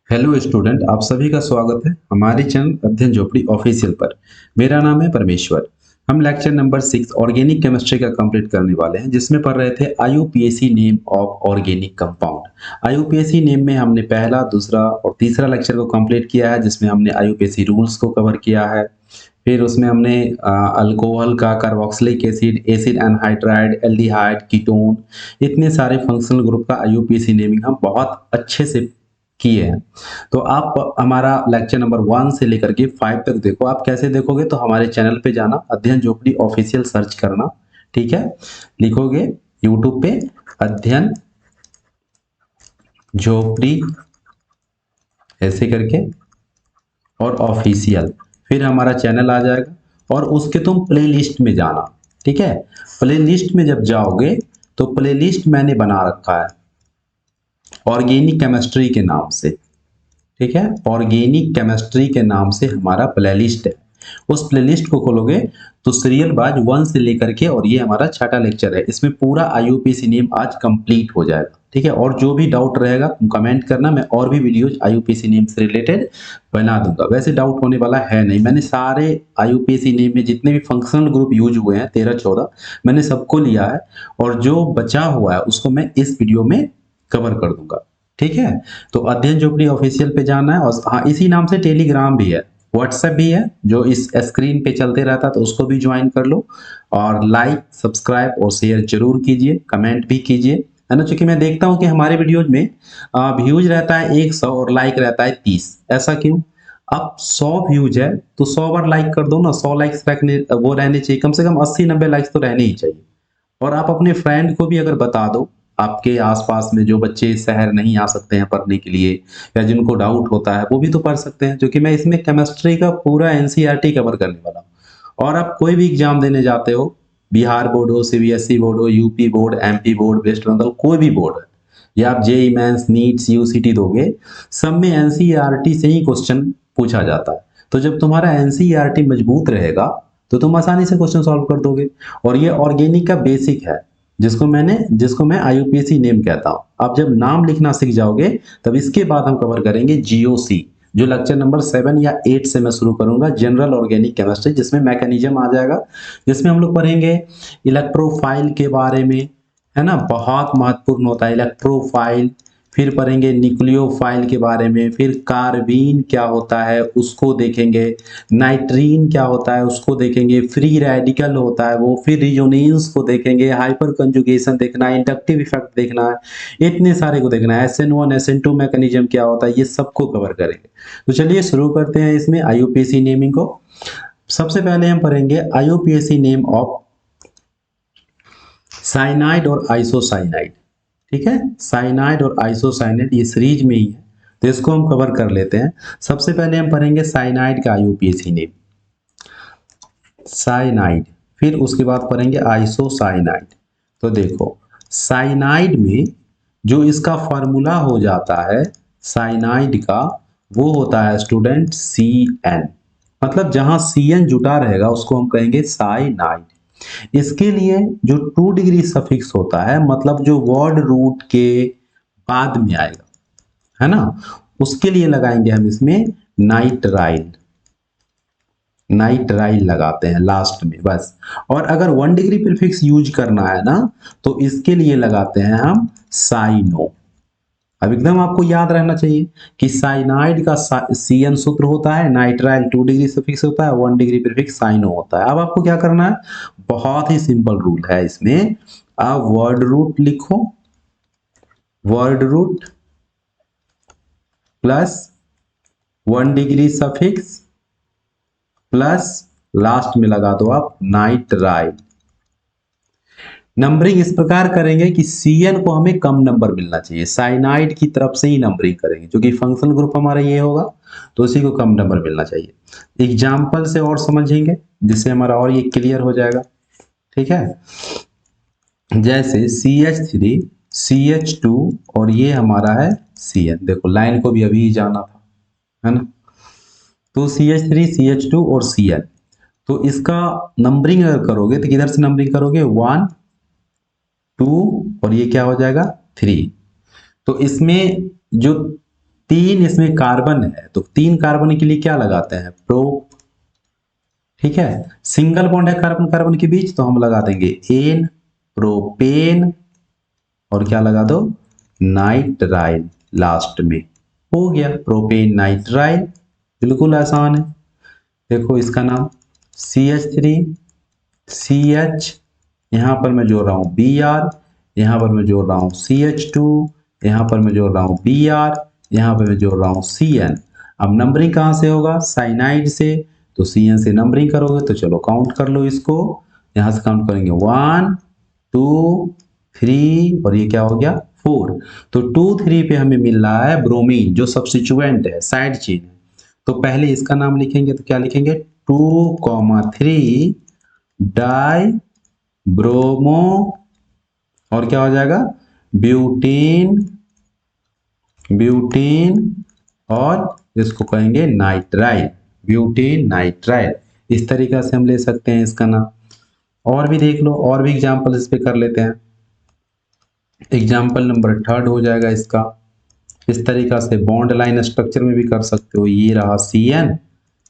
Hello student, आप सभी का स्वागत है हमारे चैनल अध्ययन झोपड़ी ऑफिशियल पर। मेरा नाम है परमेश्वर। हम लेक्चर नंबर 6 ऑर्गेनिक केमिस्ट्री का कंप्लीट करने वाले हैं, जिसमें पढ़ रहे थे IUPAC name of organic compound. IUPAC name में हमने पहला, दूसरा और तीसरा लेक्चर को कंप्लीट किया है, जिसमें हमने आईयूपीएसी रूल्स को कवर किया है। फिर उसमें हमने अल्कोहल का, carboxylic acid, acid anhydride, aldehyde, ketone, इतने सारे फंक्शनल ग्रुप का आईयूपीएसी नेमिंग हम बहुत अच्छे से किए हैं। तो आप हमारा लेक्चर नंबर 1 से लेकर के 5 तक देखो। आप कैसे देखोगे? तो हमारे चैनल पे जाना, अध्ययन झोपड़ी ऑफिशियल सर्च करना, ठीक है। लिखोगे यूट्यूब पे अध्ययन झोपड़ी ऐसे करके और ऑफिशियल, फिर हमारा चैनल आ जाएगा और उसके तुम प्लेलिस्ट में जाना, ठीक है। प्लेलिस्ट में जब जाओगे तो प्लेलिस्ट मैंने बना रखा है ऑर्गेनिक केमिस्ट्री के नाम से, ठीक है। ऑर्गेनिक केमिस्ट्री के नाम से हमारा प्लेलिस्ट है। उस प्लेलिस्ट को खोलोगे तो सीरियल बाज 1 से लेकर के, और ये हमारा छठा लेक्चर है, इसमें पूरा आईयूपीएसी नेम आज कंप्लीट हो जाएगा, ठीक है। और जो भी डाउट रहेगा तुम कमेंट करना, मैं और भी वीडियोज आईयूपीएसी नेम से रिलेटेड बना दूंगा। वैसे डाउट होने वाला है नहीं, मैंने सारे आईयूपीएसी नेम में जितने भी फंक्शनल ग्रुप यूज हुए हैं 13-14, मैंने सबको लिया है, और जो बचा हुआ है उसको मैं इस वीडियो में कवर कर दूंगा, ठीक है। तो अध्ययन झोपड़ी ऑफिशियल पे जाना है, और हाँ, इसी नाम से टेलीग्राम भी है, व्हाट्सएप भी है, जो इस स्क्रीन पे चलते रहता है, तो उसको भी ज्वाइन कर लो। और लाइक, सब्सक्राइब और शेयर जरूर कीजिए, कमेंट भी कीजिए, है ना। चूंकि मैं देखता हूँ कि हमारे वीडियोज में व्यूज रहता है 100 और लाइक रहता है 30। ऐसा क्यों? अब 100 व्यूज है तो 100 बार लाइक कर दो ना, 100 लाइक्स रखने वो रहने चाहिए, कम से कम 80-90 लाइक्स तो रहने ही चाहिए। और आप अपने फ्रेंड को भी अगर बता दो, आपके आसपास में जो बच्चे शहर नहीं आ सकते हैं पढ़ने के लिए, या जिनको डाउट होता है, वो भी तो पढ़ सकते हैं, क्योंकि मैं इसमें केमिस्ट्री का पूरा एनसीईआरटी कवर करने वाला हूँ। और आप कोई भी एग्जाम देने जाते हो, बिहार बोर्ड हो, सीबीएसई बोर्ड हो, UP board, MP board, West Bengal, कोई भी बोर्ड है, या आप जेई मेंस, नीट, यूसीटी दोगे, सब में एनसीईआरटी से ही क्वेश्चन पूछा जाता है। तो जब तुम्हारा एनसीईआरटी मजबूत रहेगा तो तुम आसानी से क्वेश्चन सॉल्व कर दोगे। और ये ऑर्गेनिक का बेसिक है, जिसको मैं आईयूपीएसी नेम कहता हूं। आप जब नाम लिखना सीख जाओगे तब इसके बाद हम कवर करेंगे जीओसी, जो लेक्चर नंबर 7 या 8 से मैं शुरू करूंगा, जनरल ऑर्गेनिक केमिस्ट्री, जिसमें मैकेनिज्म आ जाएगा, जिसमें हम लोग पढ़ेंगे इलेक्ट्रोफाइल के बारे में, है ना, बहुत महत्वपूर्ण होता है इलेक्ट्रोफाइल। फिर पढ़ेंगे न्यूक्लियोफाइल के बारे में, फिर कार्बीन क्या होता है उसको देखेंगे, नाइट्रीन क्या होता है उसको देखेंगे, फ्री रेडिकल होता है वो, फिर रिजोनेंस को देखेंगे, हाइपर कंजुगेशन देखना है, इंडक्टिव इफेक्ट देखना है, इतने सारे को देखना है, SN1 SN2 मैकेनिज्म क्या होता है, ये सबको कवर करेंगे। तो चलिए शुरू करते हैं इसमें आईयूपीएसी नेमिंग को। सबसे पहले हम पढ़ेंगे आईयूपीएसी नेम ऑफ साइनाइड और आइसोसाइनाइड, ठीक है। साइनाइड और आइसोसाइनाइड ये सीरीज में ही है, तो इसको हम कवर कर लेते हैं। सबसे पहले हम पढ़ेंगे साइनाइड का आईयूपीएसी नेम, साइनाइड, फिर उसके बाद पढ़ेंगे आइसोसाइनाइड। तो देखो, साइनाइड में जो इसका फॉर्मूला हो जाता है साइनाइड का, वो होता है स्टूडेंट CN। मतलब जहां CN जुटा रहेगा उसको हम कहेंगे साइनाइड। इसके लिए जो 2 डिग्री सफिक्स होता है, मतलब जो वर्ड रूट के बाद में आएगा, है ना, उसके लिए लगाएंगे हम इसमें नाइट्राइल। नाइट्राइल लगाते हैं लास्ट में बस। और अगर 1 डिग्री प्रीफिक्स यूज करना है ना, तो इसके लिए लगाते हैं हम साइनो। अब एकदम आपको याद रहना चाहिए कि साइनाइड का CN सूत्र होता है, नाइट्राइल 2 डिग्री सफिक्स होता है, 1 डिग्री प्रीफिक्स साइनो होता है। अब आपको क्या करना है, बहुत ही सिंपल रूल है इसमें। आप वर्ड रूट लिखो, word root plus 1 degree suffix plus last में लगा दो आप नाइट्राइल। नंबरिंग इस प्रकार करेंगे कि CN को हमें कम नंबर मिलना चाहिए, साइनाइड की तरफ से ही नंबरिंग करेंगे, क्योंकि फंक्शनल ग्रुप हमारा ये होगा, तो उसी को कम नंबर मिलना चाहिए। एग्जाम्पल से और समझेंगे जिससे हमारा और ये क्लियर हो जाएगा, ठीक है। जैसे CH3 CH2 और ये हमारा है CN। देखो लाइन को भी अभी ही जाना था, है ना। तो CH3 CH2 और CN, तो इसका नंबरिंग अगर करोगे तो किधर से नंबरिंग करोगे, 1 2 और ये क्या हो जाएगा 3। तो इसमें जो 3 इसमें कार्बन है तो 3 कार्बन के लिए क्या लगाते हैं, प्रो। ठीक है, सिंगल बॉन्ड है कार्बन कार्बन के बीच तो हम लगा देंगे एन, प्रोपेन, और क्या लगा दो, नाइट्राइल लास्ट में। हो गया प्रोपेन नाइट्राइल, बिल्कुल आसान है। देखो इसका नाम CH3 CH, यहां पर मैं जोड़ रहा हूं Br, यहां पर मैं जोड़ रहा हूं CH2, यहां पर मैं जोड़ रहा हूं Br, यहां पर मैं जोड़ रहा हूं Cn। अब नंबरिंग कहां से होगा, साइनाइड से, तो Cn से नंबरिंग करोगे तो चलो काउंट कर लो इसको, यहां से काउंट करेंगे 1 2 3 और ये क्या हो गया 4। तो 2 3 पे हमें मिल रहा है ब्रोमीन जो सब्स्टिट्यूएंट है, साइड चेन है। तो पहले इसका नाम लिखेंगे तो क्या लिखेंगे 2,3 डाई ब्रोमो, और क्या हो जाएगा ब्यूटीन, ब्यूटीन, और इसको कहेंगे नाइट्राइल, ब्यूटीन नाइट्राइल। इस तरीका से हम ले सकते हैं इसका नाम। और भी देख लो, और भी एग्जांपल इस पे कर लेते हैं। एग्जाम्पल नंबर 3 हो जाएगा इसका। इस तरीका से बॉन्ड लाइन स्ट्रक्चर में भी कर सकते हो। ये रहा Cn,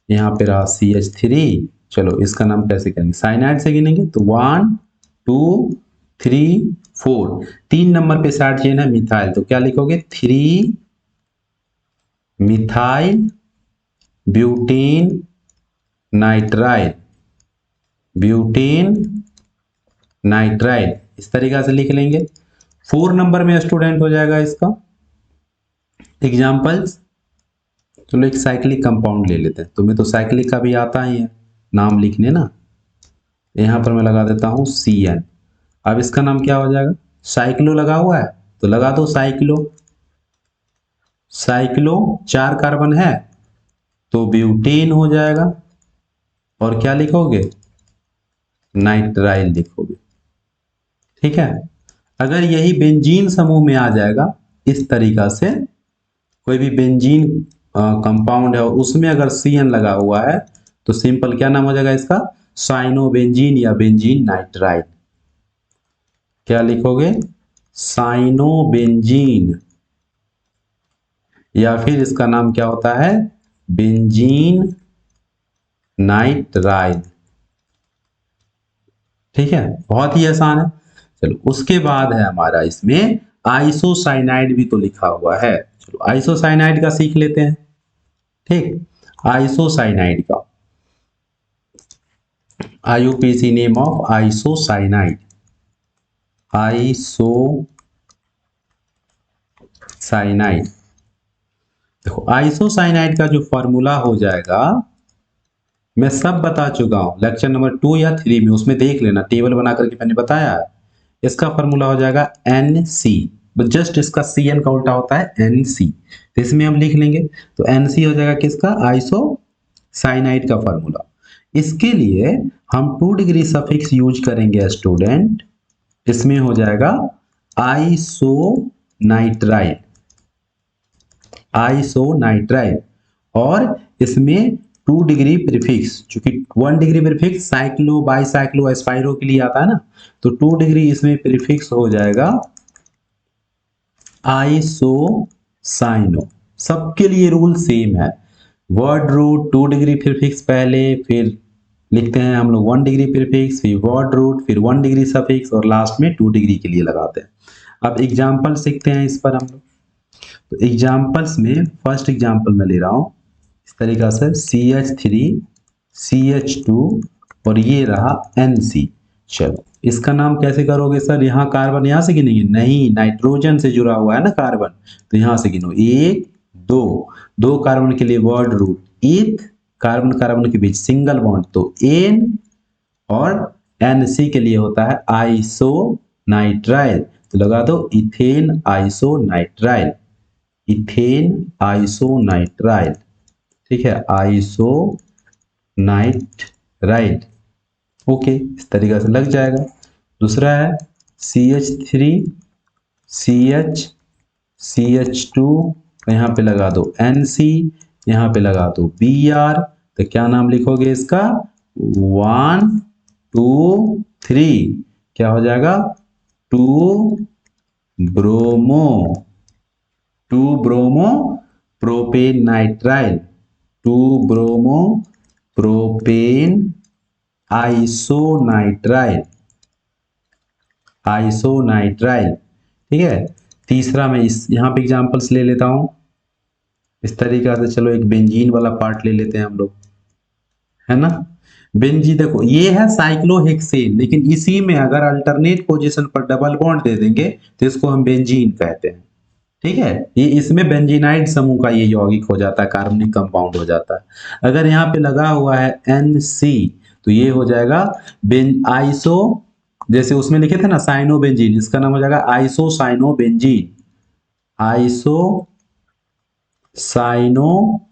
यहाँ पे रहा CH3। चलो इसका नाम कैसे करेंगे, साइनाइड से गिनेंगे तो 1 2 3 4। 3 नंबर पे साइड चेन है मिथाइल, तो क्या लिखोगे 3 methyl butene nitrile, butene nitrile, इस तरीका से लिख लेंगे। 4 नंबर में स्टूडेंट हो जाएगा इसका एग्जाम्पल्स। चलो एक साइक्लिक कंपाउंड ले लेते हैं, तुम्हें तो साइक्लिक का भी आता ही है नाम लिखने ना। यहां पर मैं लगा देता हूं Cn। अब इसका नाम क्या हो जाएगा, साइक्लो लगा हुआ है तो लगा दो साइक्लो, साइक्लो 4 कार्बन है तो ब्यूटेन हो जाएगा, और क्या लिखोगे नाइट्राइल लिखोगे। ठीक है, अगर यही बेंजीन समूह में आ जाएगा इस तरीका से, कोई भी बेंजीन कंपाउंड है और उसमें अगर Cn लगा हुआ है तो सिंपल क्या नाम हो जाएगा इसका, साइनोबेंजीन या बेंजीन नाइट्राइल। क्या लिखोगे साइनोबेंजीन, या फिर इसका नाम क्या होता है बेंजीन नाइट्राइल। ठीक है, बहुत ही आसान है। चलो उसके बाद है हमारा इसमें आइसोसाइनाइड भी तो लिखा हुआ है। चलो आइसोसाइनाइड का सीख लेते हैं। ठीक, आइसोसाइनाइड का IUPAC name of isocyanide, isocyanide. देखो आइसोसाइनाइड का जो फॉर्मूला हो जाएगा, मैं सब बता चुका हूं लेक्चर नंबर 2 या 3 में, उसमें देख लेना, टेबल बना करके मैंने बताया है। इसका फॉर्मूला हो जाएगा NC, जस्ट इसका CN का उल्टा होता है NC, तो इसमें हम लिख लेंगे तो NC हो जाएगा किसका, आइसोसाइनाइड का फॉर्मूला। इसके लिए हम 2 डिग्री सफिक्स यूज करेंगे स्टूडेंट, इसमें हो जाएगा आइसोनाइट्राइल, आइसोनाइट्राइल, और इसमें 2 डिग्री प्रीफिक्स, चूंकि 1 डिग्री प्रीफिक्स साइक्लो बाईसाइक्लो एस्पाइरो के लिए आता है ना, तो 2 डिग्री इसमें प्रीफिक्स हो जाएगा आइसोसाइनो। सबके लिए रूल सेम है, वर्ड रूट 2 डिग्री प्रीफिक्स पहले, फिर लिखते हैं हम लोग 1 डिग्री प्रीफिक्स, फिर वर्ड रूट, फिर 1 डिग्री सफिक्स, और लास्ट में 2 डिग्री के लिए लगाते हैं। अब एग्जाम्पल सीखते हैं इस पर हम लोग। तो एग्जाम्पल्स में फर्स्ट एग्जाम्पल मैं ले रहा हूं इस तरीका से CH3 CH2 और ये रहा NC। चलो इसका नाम कैसे करोगे सर, यहाँ कार्बन यहाँ से गिनेंगे, नहीं नाइट्रोजन से जुड़ा हुआ है ना कार्बन, तो यहाँ से गिनो 1 2, 2 कार्बन के लिए वर्ड रूट इथ, कार्बन कार्बन के बीच सिंगल बॉन्ड तो N, और NC के लिए होता है आइसोनाइट्राइल, तो लगा दो इथेन आइसोनाइट्राइल, इथेन आइसोनाइट्राइल। ठीक है, आइसोनाइट्राइल। ओके, इस तरीके से लग जाएगा। दूसरा है CH3 CH CH2, यहाँ पे लगा दो NC, यहाँ पे लगा दो Br, तो क्या नाम लिखोगे इसका 1 2 3, क्या हो जाएगा 2 bromo, 2 bromo propane nitrile, 2 bromo propane isonitrile, isonitrile. ठीक है, तीसरा मैं इस यहाँ पे एग्जांपल्स ले लेता हूं इस तरीका से। चलो एक बेंजीन वाला पार्ट ले लेते हैं हम लोग, है ना। बेंजीन देखो ये है साइक्लोहेक्सेन, लेकिन इसी में अगर अल्टरनेट पोजीशन पर डबल बॉन्ड दे देंगे तो इसको हम बेंजीन कहते हैं। ठीक है, ये इसमें बेंजीनाइड समूह का ये यौगिक हो जाता है, कार्बनिक कंपाउंड हो जाता है। अगर यहाँ पे लगा हुआ है NC तो ये हो जाएगा बेन आइसो, जैसे उसमें लिखे थे ना साइनोबेंजीन, इसका नाम हो जाएगा आइसोसाइनोबेंजीन, आइसो साइनोबेंजीन।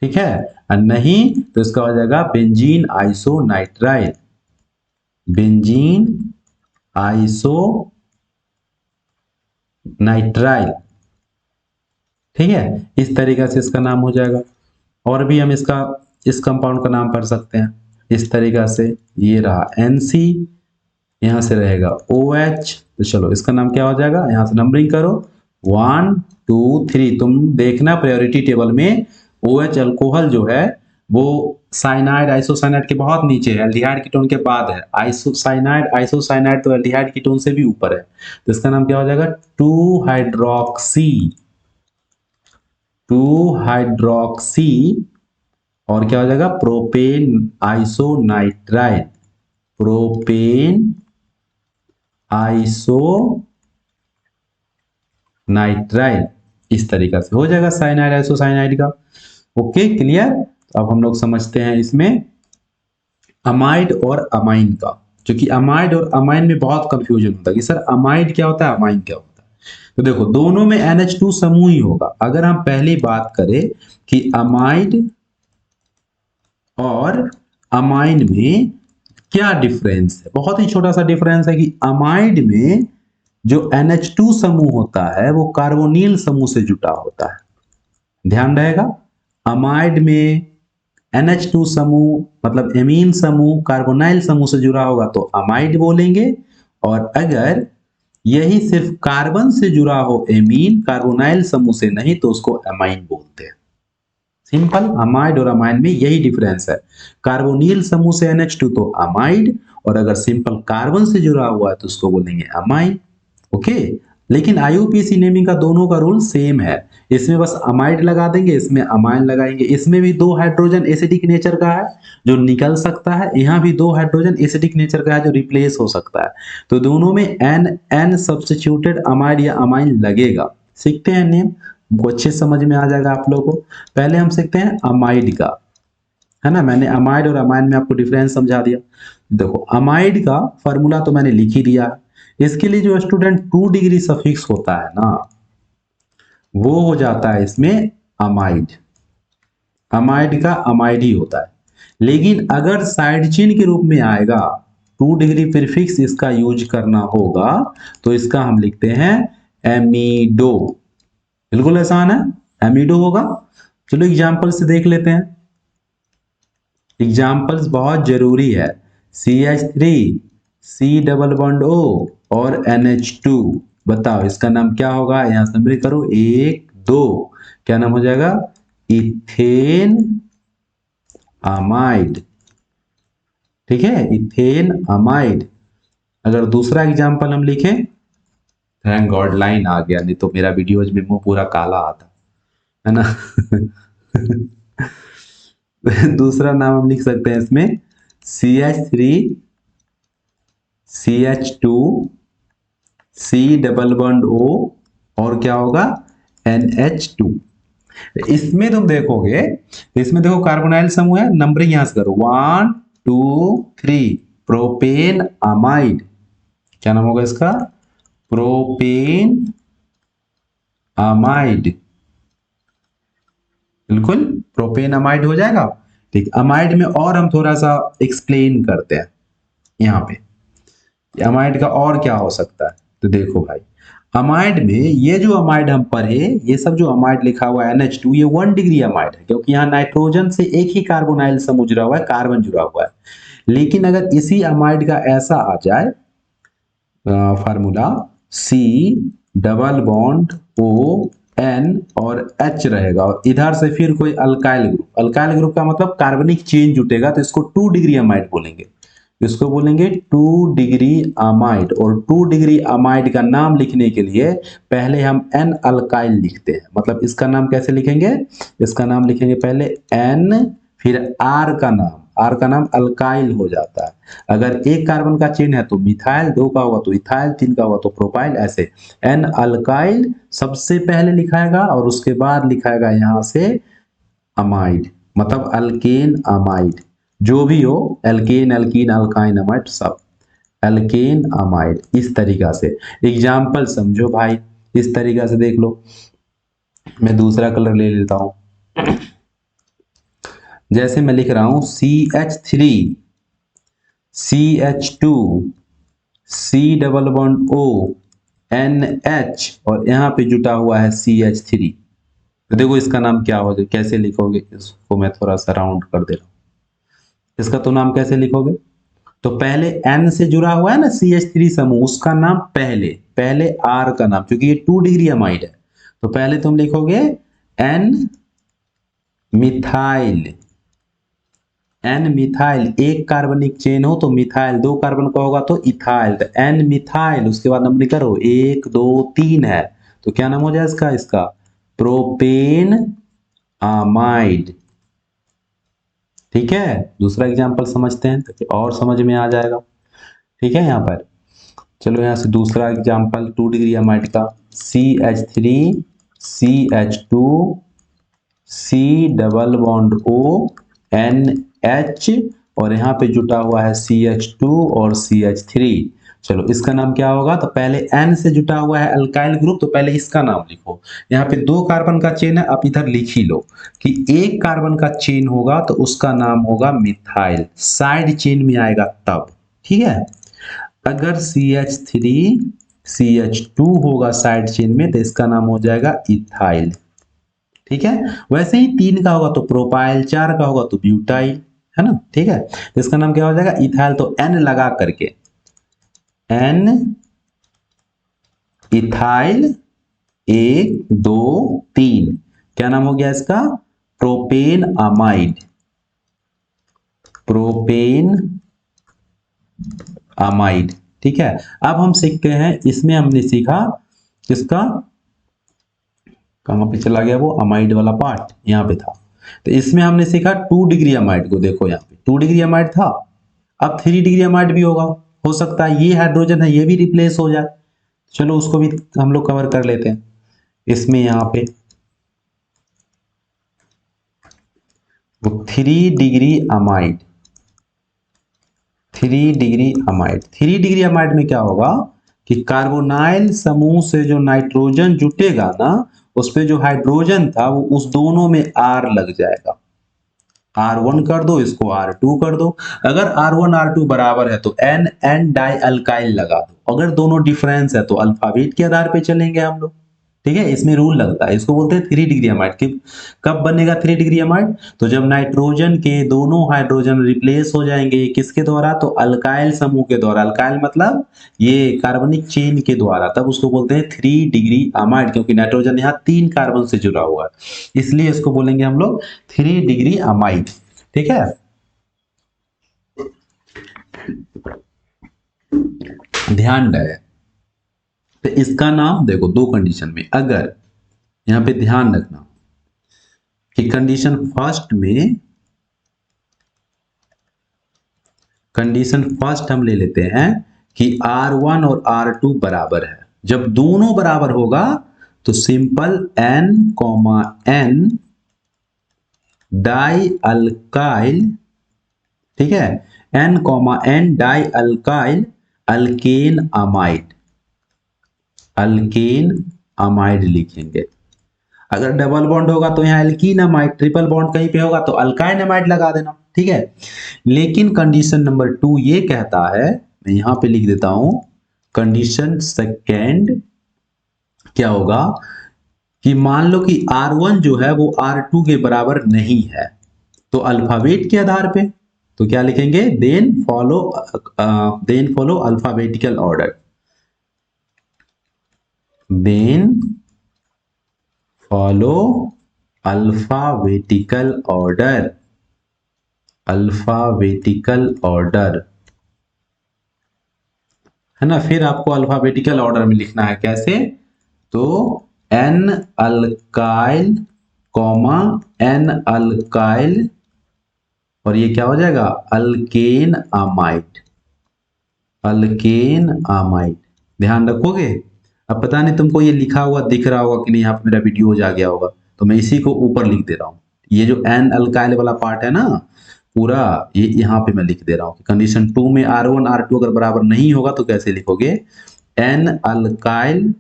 ठीक है, और नहीं तो इसका हो जाएगा बेंजीन आइसोनाइट्राइल, बेंजीन आइसो नाइट्राइल। ठीक है, इस तरीके से इसका नाम हो जाएगा। और भी हम इसका इस कंपाउंड का नाम पढ़ सकते हैं इस तरीका से। ये रहा NC, यहां से रहेगा OH, तो चलो इसका नाम क्या हो जाएगा, यहां से नंबरिंग करो 1 2 3। तुम देखना प्रायोरिटी टेबल में OH अल्कोहल जो है वो साइनाइड आइसोसाइनाइड के बहुत नीचे है, एल्डिहाइड कीटोन के बाद है। आइसोसाइनाइड आइसोसाइनाइड तो एल्डिहाइड कीटोन से भी ऊपर है, तो इसका नाम क्या हो जाएगा 2 हाइड्रोक्सी, 2 हाइड्रोक्सी, और क्या हो जाएगा प्रोपेन आइसोनाइट्राइल, प्रोपेन आइसोनाइट्राइल। इस तरीका से हो जाएगा साइनाइड आइसोसाइनाइड का। Okay clear. अब हम लोग समझते हैं इसमें अमाइड और अमाइन का, क्योंकि अमाइड और अमाइन में बहुत कंफ्यूजन होता है कि सर अमाइड क्या होता है, अमाइन क्या होता है। तो देखो दोनों में NH2 समूह ही होगा। अगर हम पहली बात करें कि अमाइड और अमाइन में क्या डिफरेंस है, बहुत ही छोटा सा डिफरेंस है कि अमाइड में जो NH2 समूह होता है वो कार्बोनिल समूह से जुटा होता है, ध्यान रहेगा। अमाइड में NH2 समूह मतलब एमीन समूह कार्बोनाइल समूह से जुड़ा होगा तो अमाइड बोलेंगे, और अगर यही सिर्फ कार्बन से जुड़ा हो एमीन कार्बोनाइल समूह से नहीं तो उसको अमाइन बोलते हैं। सिंपल, अमाइड और अमाइन में यही डिफरेंस है। कार्बोनिल समूह से NH2 तो अमाइड, और अगर सिंपल कार्बन से जुड़ा हुआ है तो उसको बोलेंगे अमाइन। ओके, लेकिन IUPAC नेमिंग का दोनों का रूल सेम है। इसमें बस अमाइड लगा देंगे, इसमें अमाइन लगाएंगे। इसमें भी 2 हाइड्रोजन एसिडिक नेचर का है जो निकल सकता है, यहाँ भी 2 हाइड्रोजन एसिडिक नेचर का है जो रिप्लेस हो सकता है। तो दोनों में N सब्स्टिट्यूटेड अमाइड या अमाइन लगेगा। सीखते हैं नेम, वो अच्छे समझ में आ जाएगा आप लोगों को। पहले हम सीखते हैं अमाइड का, है ना। मैंने अमाइड और अमाइन में आपको डिफरेंस समझा दिया। देखो अमाइड का फॉर्मूला तो मैंने लिख ही दिया। इसके लिए जो स्टूडेंट 2 डिग्री सफिक्स होता है ना वो हो जाता है इसमें अमाइड, अमाइड का अमाइड ही होता है। लेकिन अगर साइड चेन के रूप में आएगा 2 डिग्री प्रीफिक्स इसका यूज करना होगा तो इसका हम लिखते हैं एमिडो। बिल्कुल आसान है, एमिडो होगा। चलो एग्जांपल से देख लेते हैं, एग्जांपल्स बहुत जरूरी है। CH3 C double bond O और NH2, बताओ इसका नाम क्या होगा, यहां से नंबर करो 1 2, क्या नाम हो जाएगा इथेन अमाइड। ठीक है, इथेन अमाइड। अगर दूसरा एग्जांपल हम लिखें, थैंक गॉड लाइन आ गया, नहीं तो मेरा वीडियोज में मुंह पूरा काला आता है ना। दूसरा नाम हम लिख सकते हैं इसमें CH3 CH2 C double bond O और क्या होगा NH2। इसमें तुम देखोगे, इसमें देखो कार्बोनाइल समूह है, नंबरिंग यहां से करो 1 2 3, प्रोपेन अमाइड। क्या नाम होगा इसका, प्रोपेन अमाइड। बिल्कुल प्रोपेन अमाइड हो जाएगा। ठीक, अमाइड में और हम थोड़ा सा एक्सप्लेन करते हैं यहाँ पे अमाइड का और क्या हो सकता है। तो देखो भाई अमाइड में ये जो अमाइड हम पढ़े, ये सब जो अमाइड लिखा हुआ है NH2 ये 1 डिग्री अमाइड है, क्योंकि यहाँ नाइट्रोजन से एक ही कार्बोनाइल समूह जुड़ा हुआ है, कार्बन जुड़ा हुआ है। लेकिन अगर इसी अमाइड का ऐसा आ जाए formula double bond O N और H रहेगा और इधर से फिर कोई अल्काइल ग्रुप का मतलब कार्बनिक चेन जुटेगा तो इसको 2 डिग्री अमाइड बोलेंगे। इसको बोलेंगे 2 डिग्री अमाइड। और 2 डिग्री अमाइड का नाम लिखने के लिए पहले हम N अल्काइल लिखते हैं। मतलब इसका नाम कैसे लिखेंगे? इसका नाम लिखेंगे पहले N, फिर R का नाम अल्काइल हो जाता है। अगर एक कार्बन का चेन है तो मिथाइल, 2 का होगा तो इथाइल, 3 का होगा तो प्रोपाइल, ऐसे N अल्काइल सबसे पहले लिखाएगा और उसके बाद लिखाएगा यहां से अमाइड, मतलब अल्केन अमाइड। जो भी हो, एल्केन, एल्कीन, अल्काइन, अमाइड, सब एल्केन अमाइड। इस तरीका से एग्जाम्पल समझो भाई, इस तरीका से देख लो। मैं दूसरा कलर ले लेता हूं। जैसे मैं लिख रहा हूं CH3 CH2 C double bond O NH और यहां पे जुटा हुआ है CH3। तो देखो इसका नाम क्या होगा, कैसे लिखोगे? इसको मैं थोड़ा सा राउंड कर दे रहा हूं। इसका तो नाम कैसे लिखोगे? तो पहले N से जुड़ा हुआ है ना CH3 समूह, उसका नाम पहले R का नाम, क्योंकि ये 2 डिग्री अमाइड है तो पहले तुम लिखोगे N मिथाइल। N मिथाइल, एक कार्बनिक चेन हो तो मिथाइल, 2 कार्बन का होगा तो इथाइल, तो N मिथाइल। उसके बाद नंबर करो 1 2 3 है तो क्या नाम हो जाए इसका प्रोपेन आमाइड। ठीक है, दूसरा एग्जांपल समझते हैं तो और समझ में आ जाएगा। ठीक है, यहाँ पर चलो यहाँ से दूसरा एग्जांपल 2 डिग्री अमाइड का CH3 CH2 C double bond O NH और यहाँ पे जुटा हुआ है CH2 और CH3। चलो इसका नाम क्या होगा? तो पहले N से जुटा हुआ है अल्काइल ग्रुप तो पहले इसका नाम लिखो। यहाँ पे 2 कार्बन का चेन है, आप इधर लिख ही लो कि एक कार्बन का चेन होगा तो उसका नाम होगा मिथाइल, साइड चेन में आएगा तब। ठीक है, अगर CH3 CH2 होगा साइड चेन में तो इसका नाम हो जाएगा इथाइल। ठीक है, वैसे ही 3 का होगा तो प्रोपाइल, 4 का होगा तो ब्यूटाइल, है ना? ठीक है, इसका नाम क्या हो जाएगा? इथाइल। तो N लगा करके N इथाइल 1 2 3, क्या नाम हो गया इसका? Propane amide. Propane amide. ठीक है, अब हम सीखते हैं, इसमें हमने सीखा किसका, कहां पे चला गया वो अमाइड वाला पार्ट, यहाँ पे था। तो इसमें हमने सीखा 2 डिग्री अमाइड को। देखो यहाँ पे 2 डिग्री अमाइड था, अब 3 डिग्री अमाइड भी होगा, हो सकता है ये हाइड्रोजन है ये भी रिप्लेस हो जाए। चलो उसको भी हम लोग कवर कर लेते हैं। इसमें यहाँ पे 3 degree amide, 3 degree amide, 3 degree amide में क्या होगा कि कार्बोनाइल समूह से जो नाइट्रोजन जुटेगा ना, उस पे जो हाइड्रोजन था वो उस दोनों में R लग जाएगा। R1 कर दो, इसको R2 कर दो। अगर R1 R2 बराबर है तो N डाई अल्काइल लगा दो। अगर दोनों डिफरेंस है तो अल्फाबेट के आधार पे चलेंगे हम लोग। ठीक है, इसमें रूल लगता है, इसको बोलते हैं 3 डिग्री अमाइड। कब बनेगा 3 डिग्री अमाइड? तो जब नाइट्रोजन के दोनों हाइड्रोजन रिप्लेस हो जाएंगे किसके द्वारा? तो अल्काइल समूह के द्वारा। अल्काइल मतलब ये कार्बनिक चेन के द्वारा, तब उसको बोलते हैं 3 डिग्री अमाइड, क्योंकि नाइट्रोजन यहाँ 3 कार्बन से जुड़ा हुआ है, इसलिए इसको बोलेंगे हम लोग 3 डिग्री अमाइड। ठीक है, ध्यान रहे। तो इसका नाम देखो 2 कंडीशन में, अगर यहां पे ध्यान रखना कि कंडीशन फर्स्ट हम ले लेते हैं कि R1 और R2 बराबर है। जब दोनों बराबर होगा तो सिंपल N डाई अल्काइल, ठीक है, N die alkyl alkane amide लिखेंगे। अगर डबल बॉन्ड होगा तो यहाँ एल्कीन अमाइड, ट्रिपल बॉन्ड कहीं पे होगा तो अल्काइन अमाइड लगा देना। ठीक है, लेकिन कंडीशन नंबर 2 ये कहता है, मैं यहां पे लिख देता हूं, कंडीशन सेकेंड क्या होगा कि मान लो कि R1 जो है वो R2 के बराबर नहीं है, तो अल्फाबेट के आधार पे तो क्या लिखेंगे? Then follow alphabetical order. Then follow alphabetical order, alphabetical order है ना। फिर आपको अल्फाबेटिकल ऑर्डर में लिखना है, कैसे? तो N alkyl comma N alkyl, और ये क्या हो जाएगा? Alkane amide, alkane amide. ध्यान रखोगे। अब पता नहीं तुमको ये लिखा हुआ दिख रहा होगा कि नहीं, यहाँ पे मेरा वीडियो जा गया होगा, तो मैं इसी को ऊपर लिख दे रहा हूँ। ये जो एन अल्काइल वाला पार्ट है ना पूरा, ये यहाँ पे मैं लिख दे रहा हूँ कि कंडीशन 2 में R1 R2 अगर बराबर नहीं होगा तो कैसे लिखोगे? N alkyl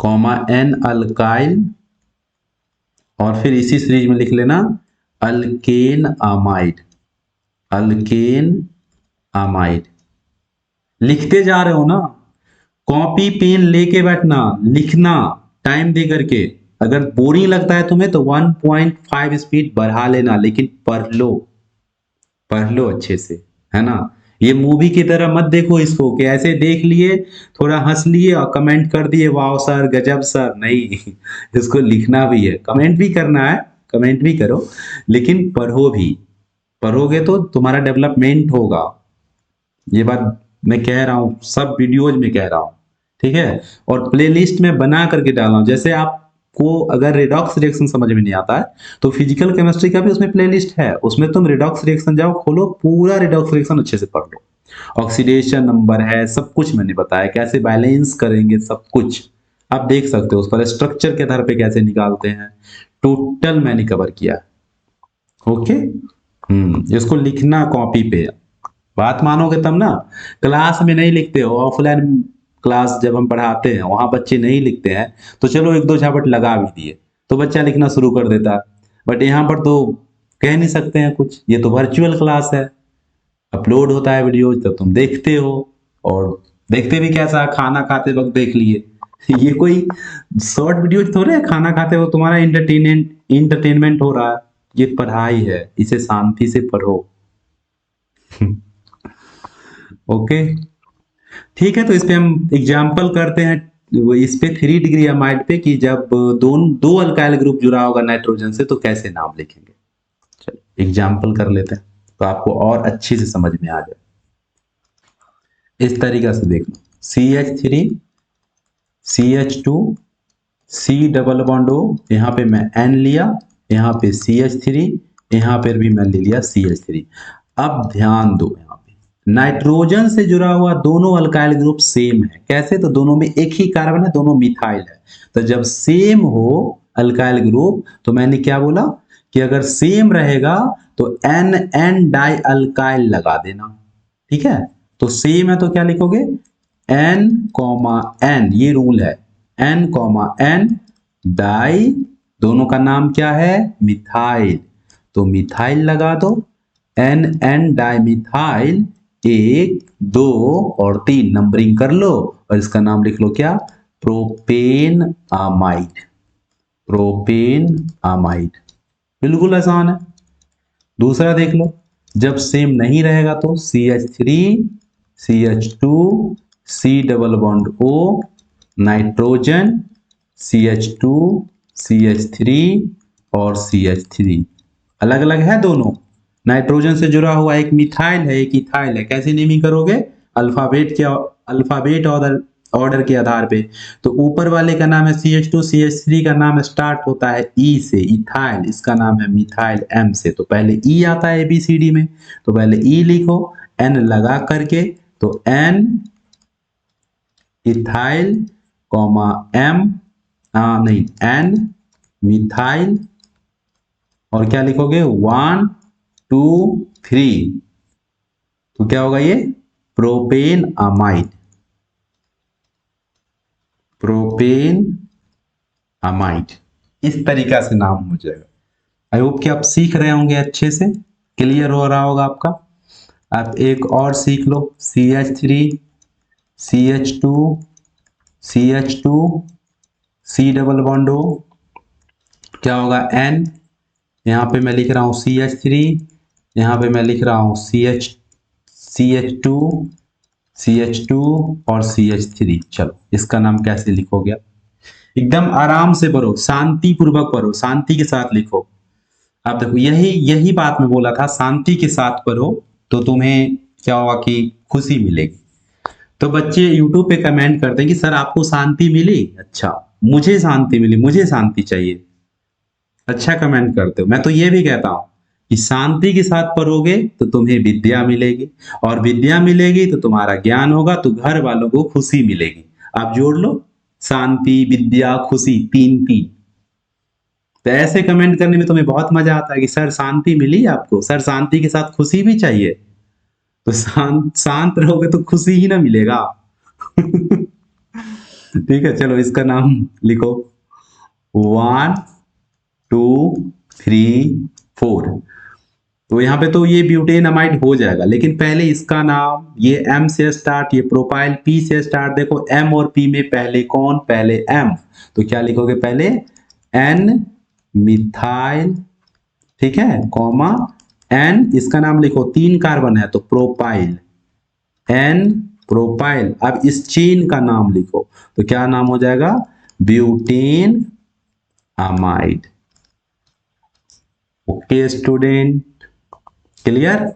comma N alkyl, और फिर इसी सीरीज में लिख लेना अल्केन अमाइड, अल्केन अमाइड। लिखते जा रहे हो ना, कॉपी पेन लेके बैठना, लिखना टाइम दे करके। अगर बोरिंग लगता है तुम्हें तो 1.5 स्पीड बढ़ा लेना, लेकिन पढ़ लो, पढ़ लो अच्छे से, है ना। ये मूवी की तरह मत देखो इसको कि ऐसे देख लिए, थोड़ा हंस लिए और कमेंट कर दिए वाह सर गजब सर, नहीं इसको लिखना भी है, कमेंट भी करना है, कमेंट भी करो, लेकिन पढ़ो भी। पढ़ोगे तो तुम्हारा डेवलपमेंट होगा। ये बात मैं कह रहा हूँ, सब वीडियोज में कह रहा हूँ, ठीक है। और प्लेलिस्ट में बना करके डाला हूँ। जैसे आपको अगर रिडॉक्स रिएक्शन समझ में नहीं आता है तो फिजिकल केमिस्ट्री का भी उसमें प्लेलिस्ट है, उसमें तुम रिडॉक्स रिएक्शन जाओ, खोलो, पूरा रिडॉक्स रिएक्शन अच्छे से पढ़ लो। ऑक्सीडेशन नंबर है, सब कुछ मैंने बताया, कैसे बैलेंस करेंगे सब कुछ आप देख सकते हो। उस पर स्ट्रक्चर के आधार पे कैसे निकालते हैं, टोटल मैंने कवर किया। ओके, इसको लिखना कॉपी पे, बात मानोगे तब ना। क्लास में नहीं लिखते हो, ऑफलाइन क्लास जब हम पढ़ाते हैं वहां बच्चे नहीं लिखते हैं, तो चलो एक दो झापट लगा भी दिए तो बच्चा लिखना शुरू कर देता है। बट यहाँ पर तो कह नहीं सकते हैं कुछ, ये तो वर्चुअल क्लास है, अपलोड होता है वीडियो तब तुम देखते हो, और देखते भी कैसा, खाना खाते वक्त देख लिए ये कोई शॉर्ट वीडियो थोड़े है, खाना खाते वक्त तुम्हारा इंटरटेनमेंट हो रहा है। ये पढ़ाई है, इसे शांति से पढ़ो ओके, ठीक है। तो इस पे हम एग्जाम्पल करते हैं, इस पे 3 डिग्री अमाइड पे कि जब दो अल्काइल ग्रुप जुड़ा होगा नाइट्रोजन से तो कैसे नाम लिखेंगे। चलो एग्जाम्पल कर लेते हैं तो आपको और अच्छी से समझ में आ जाए। इस तरीका से देख लो, CH3 CH2 C double bond O, यहाँ पे मैं N लिया, यहाँ पे CH3, यहाँ पर भी मैं ले लिया CH3। अब ध्यान दो, यहाँ पे नाइट्रोजन से जुड़ा हुआ दोनों अल्काइल ग्रुप सेम है। कैसे? तो दोनों में एक ही कार्बन है, दोनों मिथाइल है। तो जब सेम हो अल्काइल ग्रुप तो मैंने क्या बोला कि अगर सेम रहेगा तो NN डाई अल्काइल लगा देना, ठीक है। तो सेम है तो क्या लिखोगे? N कॉमा N, ये रूल है, N कॉमा N डाई, दोनों का नाम क्या है? मिथाइल, तो मिथाइल लगा दो। NN डाई मिथाइल, 1 2 और 3 नंबरिंग कर लो, और इसका नाम लिख लो क्या? Propane amide, propane amide. बिल्कुल आसान है। दूसरा देख लो, जब सेम नहीं रहेगा तो CH3 CH2 C double bond O, nitrogen CH2 CH3 और CH3, अलग अलग है दोनों। नाइट्रोजन से जुड़ा हुआ एक मिथाइल है, एक इथाइल है। कैसे नेमिंग करोगे? अल्फाबेट ऑर्डर के आधार पे। तो ऊपर वाले का नाम है CH2, CH3 का नाम स्टार्ट होता है E से, इथाइल, इसका नाम है मिथाइल M से। तो पहले E आता है ABCD में, तो पहले E लिखो, N लगा करके, तो N इथाइल कॉमा M, नहीं N मिथाइल, और क्या लिखोगे? 1 2 3, तो क्या होगा ये? Propane amide, propane amide. इस तरीका से नाम हो जाएगा। आई होप कि आप सीख रहे होंगे, अच्छे से क्लियर हो रहा होगा आपका। आप एक और सीख लो, CH3 CH2 CH2 C double bond O, क्या होगा? N, यहाँ पे मैं लिख रहा हूँ CH3, यहाँ पे मैं लिख रहा हूँ CH2 CH2 और CH3। चलो इसका नाम कैसे लिखोगे आप? एकदम आराम से पढ़ो, शांति पूर्वक पढ़ो, शांति के साथ लिखो। आप देखो, यही यही बात मैं बोला था, शांति के साथ पढ़ो तो तुम्हें क्या होगा कि खुशी मिलेगी। तो बच्चे यूट्यूब पे कमेंट करते हैं कि सर आपको शांति मिली? अच्छा, मुझे शांति मिली, मुझे शांति चाहिए। अच्छा कमेंट करते हो। मैं तो ये भी कहता हूँ कि शांति के साथ पढ़ोगे तो तुम्हें विद्या मिलेगी, और विद्या मिलेगी तो तुम्हारा ज्ञान होगा, तो घर वालों को खुशी मिलेगी। आप जोड़ लो, शांति, विद्या, खुशी, तीन तीन। तो ऐसे कमेंट करने में तुम्हें बहुत मजा आता है कि सर शांति मिली आपको, सर शांति के साथ खुशी भी चाहिए। तो शांत शांत रहोगे तो खुशी ही ना मिलेगा। ठीक है, चलो इसका नाम लिखो। 1 2 3 4। तो यहाँ पे तो ये ब्यूटेनमाइड हो जाएगा, लेकिन पहले इसका नाम, ये M से स्टार्ट, ये प्रोपाइल P से स्टार्ट। देखो M और P में पहले कौन? पहले M। तो क्या लिखोगे? पहले N मिथाइल, ठीक है, कॉमा N, इसका नाम लिखो, 3 कार्बन है तो प्रोपाइल, N प्रोपाइल। अब इस चेन का नाम लिखो, तो क्या नाम हो जाएगा? Butane amide. Okay student, clear?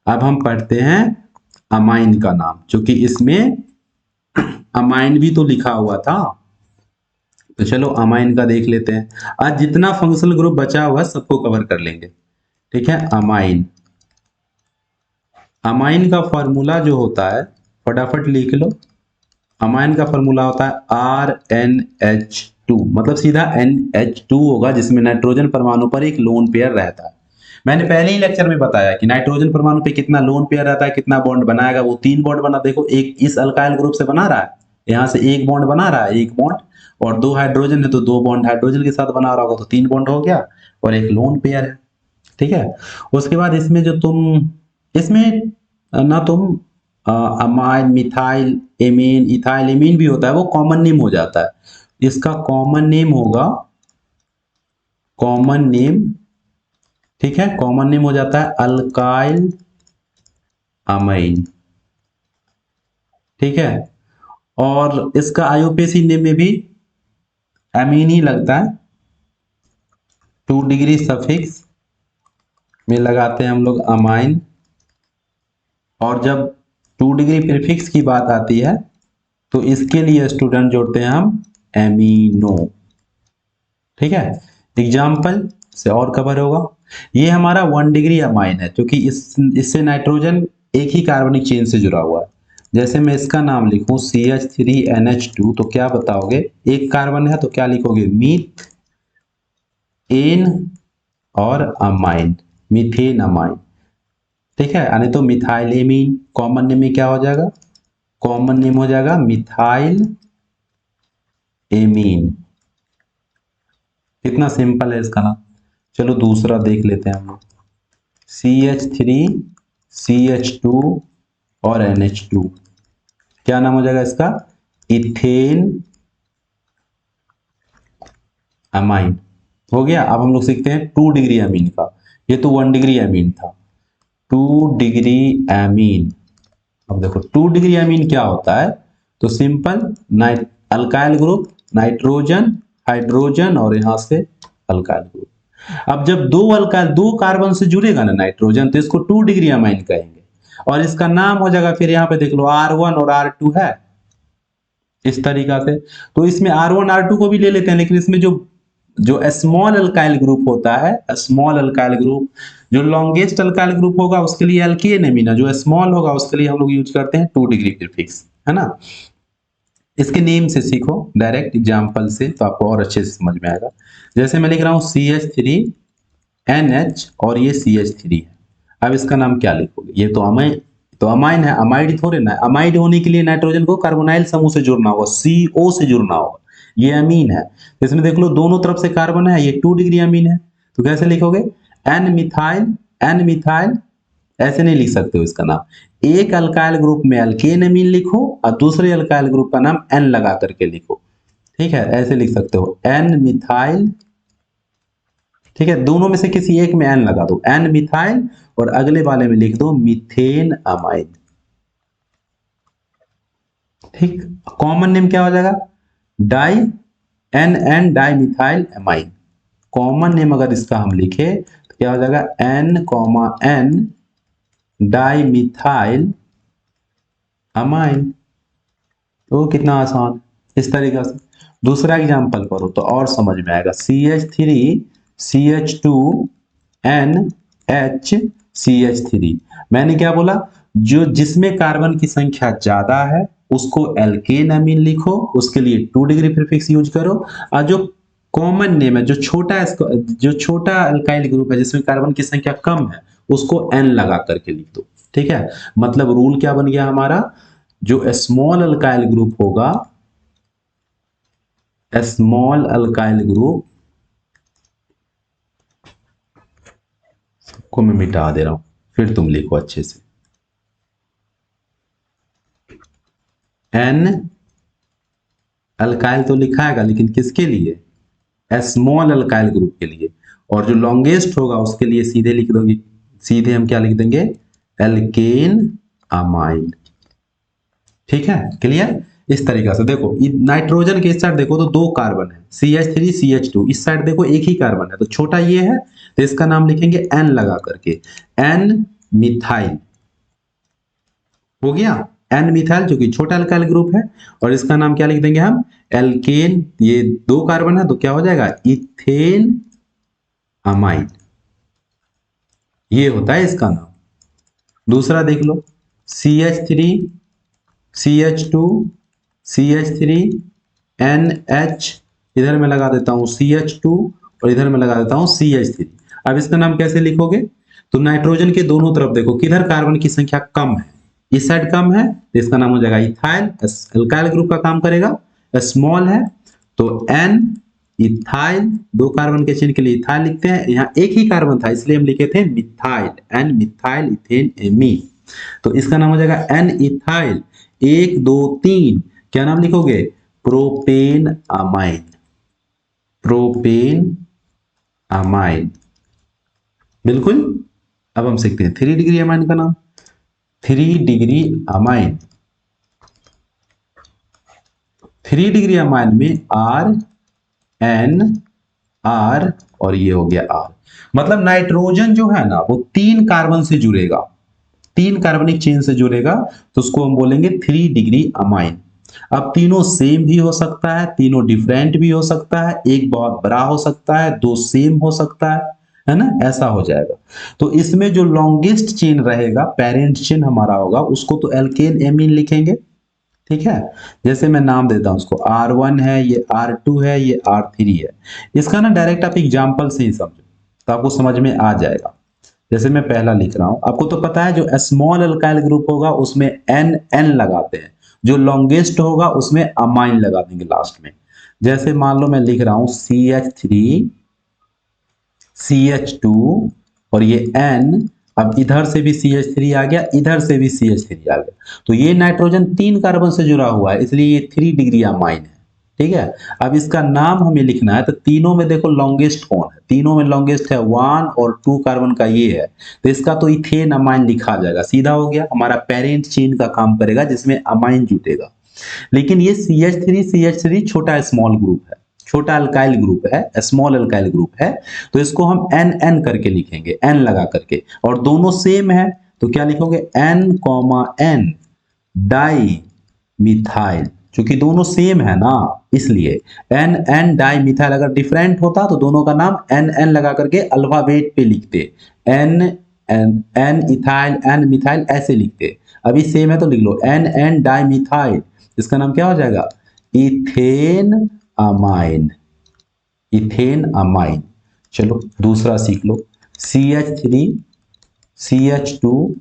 अब हम पढ़ते हैं अमाइन का नाम, क्योंकि इसमें अमाइन भी तो लिखा हुआ था। तो चलो अमाइन का देख लेते हैं। आज जितना फंक्शनल ग्रुप बचा हुआ है सबको कवर कर लेंगे। ठीक है, अमाइन। अमाइन का फॉर्मूला जो होता है, फटाफट लिख लो। अमाइन का फॉर्मूला होता है RnH2, मतलब सीधा NH2 होगा, जिसमें नाइट्रोजन परमाणु पर एक लोन पेयर रहता है। मैंने पहले ही लेक्चर में बताया कि नाइट्रोजन परमाणु पे कितना लोन पेयर रहता है, कितना बॉन्ड बनाएगा। वो 3 बॉन्ड बना, देखो एक इस अल्काइल ग्रुप से बना रहा है, यहाँ से एक बॉन्ड बना रहा है, एक बॉन्ड, और 2 हाइड्रोजन है तो 2 बॉन्ड हाइड्रोजन के साथ बना रहा होगा, तो 3 बॉन्ड हो गया, और एक लोन पेयर है। ठीक है, उसके बाद इसमें जो तुम, इसमें ना तुम amine, methyl amine, ethyl amine भी होता है, वो कॉमन नेम हो जाता है। इसका कॉमन नेम होगा, कॉमन नेम, ठीक है, कॉमन नेम हो जाता है अल्काइल अमाइन। ठीक है, और इसका आईयूपीएसी नेम में भी एमीन ही लगता है। 2 डिग्री सफिक्स में लगाते हैं हम लोग अमाइन, और जब 2 डिग्री प्रीफिक्स की बात आती है तो इसके लिए स्टूडेंट जोड़ते हैं हम एमिनो। ठीक है, एग्जाम्पल से और कवर होगा। ये हमारा 1 डिग्री अमाइन है, क्योंकि इससे नाइट्रोजन एक ही कार्बनिक चेन से जुड़ा हुआ है। जैसे मैं इसका नाम लिखूं CH3NH2, तो क्या बताओगे? एक कार्बन है तो क्या लिखोगे? मीथ एन और अमाइन, मीथेन अमाइन। ठीक है, यानी तो मिथाइल एमीन, कॉमन नेम में क्या हो जाएगा? कॉमन नेम हो जाएगा मिथाइल एमीन। कितना सिंपल है इसका नाम। चलो दूसरा देख लेते हैं हम लोग। CH3 CH2 और NH2, क्या नाम हो जाएगा इसका? Ethane amine. हो गया। अब हम लोग सीखते हैं 2 डिग्री अमीन का। ये तो 1 डिग्री अमीन था, 2 डिग्री अमीन। अब देखो 2 डिग्री अमीन क्या होता है? तो simple, alkyl group, nitrogen, hydrogen, और यहां से अल्काइल ग्रुप। अब जब दो कार्बन से जुड़ेगा ना नाइट्रोजन, तो इसको 2 डिग्री अमाइन कहेंगे, और इसका नाम हो जाएगा, फिर यहाँ पे देख लो R1 और R2 है, इस तरीका से। तो इसमें R1 R2 को भी ले लेते हैं, लेकिन इसमें जो जो स्मॉल अल्काइल ग्रुप होता है, स्मॉल अल्काइल ग्रुप, जो लॉन्गेस्ट अल्काइल ग्रुप होगा उसके लिए एल्केन एमीन, जो स्मॉल होगा उसके लिए हम लोग यूज करते हैं 2 डिग्री प्रीफिक्स, है ना। इसके नेम से सीखो डायरेक्ट एग्जांपल से, तो आपको और अच्छे से समझ में आएगा। जैसे मैं लिख रहा हूँ CH3NH और ये CH3 है। अब इसका नाम क्या लिखोगे? ये तो अमाइन, तो अमाइन है, अमाइड थोड़े ना है। अमाइड होने के लिए नाइट्रोजन को कार्बोनाइल समूह से जुड़ना होगा, CO से जुड़ना होगा। ये अमीन है, तो इसमें देख लो दोनों तरफ से कार्बन है, ये 2 डिग्री अमीन है। तो कैसे लिखोगे? एन मिथाइल, एन मिथाइल, ऐसे नहीं लिख सकते हो इसका नाम। एक अल्काइल ग्रुप में अल्केन अमीन लिखो, और दूसरे अल्काइल ग्रुप का नाम एन लगा करके लिखो। ठीक है, ऐसे लिख सकते हो एन मिथाइल। ठीक है, दोनों में से किसी एक में एन लगा दो, एन मिथाइल, और अगले वाले में लिख दो मीथेन अमाइन। ठीक, कॉमन नेम क्या हो जाएगा, di N N die methyl amine. Common name अगर इसका हम लिखे तो क्या हो जाएगा, N comma N die methyl amine. तो कितना आसान, इस तरीके से। दूसरा एग्जांपल करो तो और समझ में आएगा, CH3CH2NH, मैंने क्या बोला, जो जिसमें कार्बन की संख्या ज्यादा है उसको एल्केन अमीन लिखो, उसके लिए 2 डिग्री प्रीफिक्स यूज करो। और जो कॉमन नेम है, जो छोटा अल्काइल ग्रुप है जिसमें कार्बन की संख्या कम है, उसको एन लगा करके लिख दो। ठीक है, मतलब रूल क्या बन गया हमारा, जो स्मॉल अल्काइल ग्रुप होगा, स्मॉल अल्काइल ग्रुप को मैं मिटा दे रहा हूं, फिर तुम लिखो अच्छे से, एन अल्काइल तो लिखाएगा लेकिन किसके लिए, स्मॉल अल्काइल ग्रुप के लिए। और जो लॉन्गेस्ट होगा उसके लिए सीधे लिख दोगे, सीधे हम क्या लिख देंगे, एल्केन अमाइन। ठीक है, क्लियर। इस तरीके से देखो, नाइट्रोजन के इस साइड देखो तो 2 कार्बन है, CH3 CH2, इस साइड देखो एक ही कार्बन है, तो छोटा ये है तो इसका नाम लिखेंगे N लगा करके, N मिथाइल हो गया, N मिथाइल जो कि छोटा अल्काइल ग्रुप है। और इसका नाम क्या लिख देंगे हम, एल्केन, ये 2 कार्बन है तो क्या हो जाएगा, इथेन अमाइन, ये होता है इसका नाम। दूसरा देख लो, CH3 CH2 CH3 NH, इधर मैं लगा देता हूं CH2 और इधर मैं लगा देता हूं CH3। अब इसका नाम कैसे लिखोगे, तो नाइट्रोजन के दोनों तरफ देखो किधर कार्बन की संख्या कम है, इस साइड कम है तो इसका नाम हो जाएगा इथाइल, अल्काइल ग्रुप का काम करेगा। स्मॉल है तो N इथाइल, 2 कार्बन के चिन्ह के लिए इथाइल लिखते हैं, यहाँ एक ही कार्बन था इसलिए हम लिखे थे methyl, N methyl ethane amine. तो इसका नाम हो जाएगा N इथाइल, 1 2 3, क्या नाम लिखोगे, प्रोपेन अमाइन, प्रोपेन अमाइन, बिल्कुल। अब हम सीखते हैं 3 डिग्री अमाइन का नाम, 3 डिग्री अमाइन। 3 डिग्री अमाइन में R N R और ये हो गया R, मतलब नाइट्रोजन जो है ना वो 3 कार्बन से जुड़ेगा, 3 कार्बनिक चेन से जुड़ेगा, तो उसको हम बोलेंगे 3 डिग्री अमाइन। अब तीनों सेम भी हो सकता है, तीनों डिफरेंट भी हो सकता है, एक बहुत बड़ा हो सकता है, 2 सेम हो सकता है ना, ऐसा हो जाएगा। तो इसमें जो लॉन्गेस्ट चेन रहेगा, पेरेंट चेन हमारा होगा, उसको तो एल्केन एमीन लिखेंगे। ठीक है, जैसे मैं नाम देता हूं उसको, R1 है, ये R2 है, ये R3 है। इसका ना डायरेक्ट आप एग्जाम्पल से ही समझो तो आपको समझ में आ जाएगा। जैसे मैं पहला लिख रहा हूं, आपको तो पता है जो स्मॉल अल्काइल ग्रुप होगा उसमें एन एन लगाते हैं, जो लॉन्गेस्ट होगा उसमें अमाइन लगा देंगे लास्ट में। जैसे मान लो मैं लिख रहा हूं CH3 CH2 और ये N, अब इधर से भी CH3 आ गया, इधर से भी CH3 आ गया, तो ये नाइट्रोजन 3 कार्बन से जुड़ा हुआ है इसलिए ये 3 डिग्री अमाइन है। ठीक है, अब इसका नाम हमें लिखना है, तो तीनों में देखो लॉन्गेस्ट कौन है, तीनों में लॉन्गेस्ट है 1 और 2 कार्बन का ये है, तो इसका तो इथेन अमाइन लिखा जाएगा, सीधा हो गया, हमारा पेरेंट चेन का काम करेगा जिसमें अमाइन जुटेगा। लेकिन ये CH3 छोटा स्मॉल ग्रुप है, छोटा अल्काइल ग्रुप है, स्मॉल अल्काइल ग्रुप है, तो इसको हम एन एन करके लिखेंगे, एन लगा करके, और दोनों सेम है तो क्या लिखोगे, N comma N di methyl, क्योंकि दोनों सेम है ना इसलिए। एन एन डाई मिथाइल, अगर डिफरेंट होता तो दोनों का नाम एन एन लगा करके अल्फाबेट पे लिखते, N N N ethyl N methyl ऐसे लिखते। अभी सेम है तो लिख लो एन एन डाई मिथाइल, इसका नाम क्या हो जाएगा, इथेन अमाइन, इथेन अमाइन। चलो दूसरा सीख लो, CH3 CH2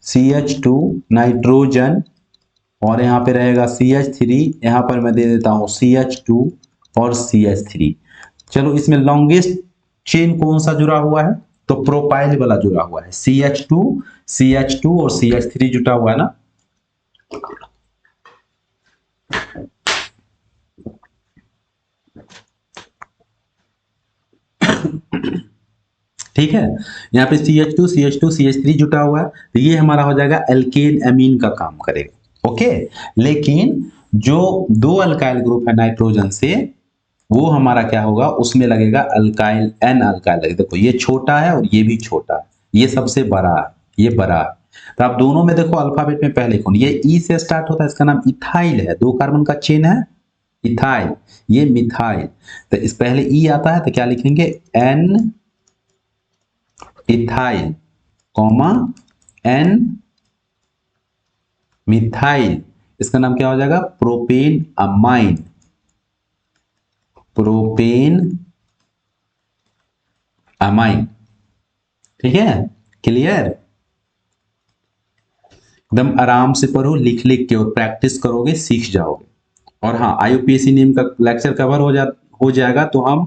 CH2 नाइट्रोजन, और यहाँ पे रहेगा CH3, यहाँ पर मैं दे देता हूँ CH2 और CH3। चलो इसमें लॉन्गेस्ट चेन कौन सा जुड़ा हुआ है, तो प्रोपाइल वाला जुड़ा हुआ है, CH2 और CH3 जुटा हुआ है ना। ठीक है, यहाँ पे CH2 CH3 जुटा हुआ है, तो ये हमारा हो जाएगा एल्केन एमीन का काम करेगा। ओके। लेकिन जो दो अल्काइल ग्रुप है नाइट्रोजन से, वो हमारा क्या होगा, उसमें लगेगा अल्काइल, एन अल्काइल लगेगा। देखो ये छोटा है और ये भी छोटा है, ये सबसे बड़ा है, ये बड़ा है। तो आप दोनों में देखो अल्फाबेट में पहले कौन, ये ई से स्टार्ट होता है, इसका नाम इथाइल है, 2 कार्बन का चेन है इथाइल, ये मिथाइल। तो इस पहले ई आता है तो क्या लिखेंगे, N ethyl comma N methyl, इसका नाम क्या हो जाएगा, प्रोपेन अमाइन, प्रोपेन अमाइन। ठीक है, क्लियर। एकदम आराम से पढ़ो, लिख लिख के, और प्रैक्टिस करोगे सीख जाओगे। और हाँ, IUPAC नेम का लेक्चर कवर हो जाएगा तो हम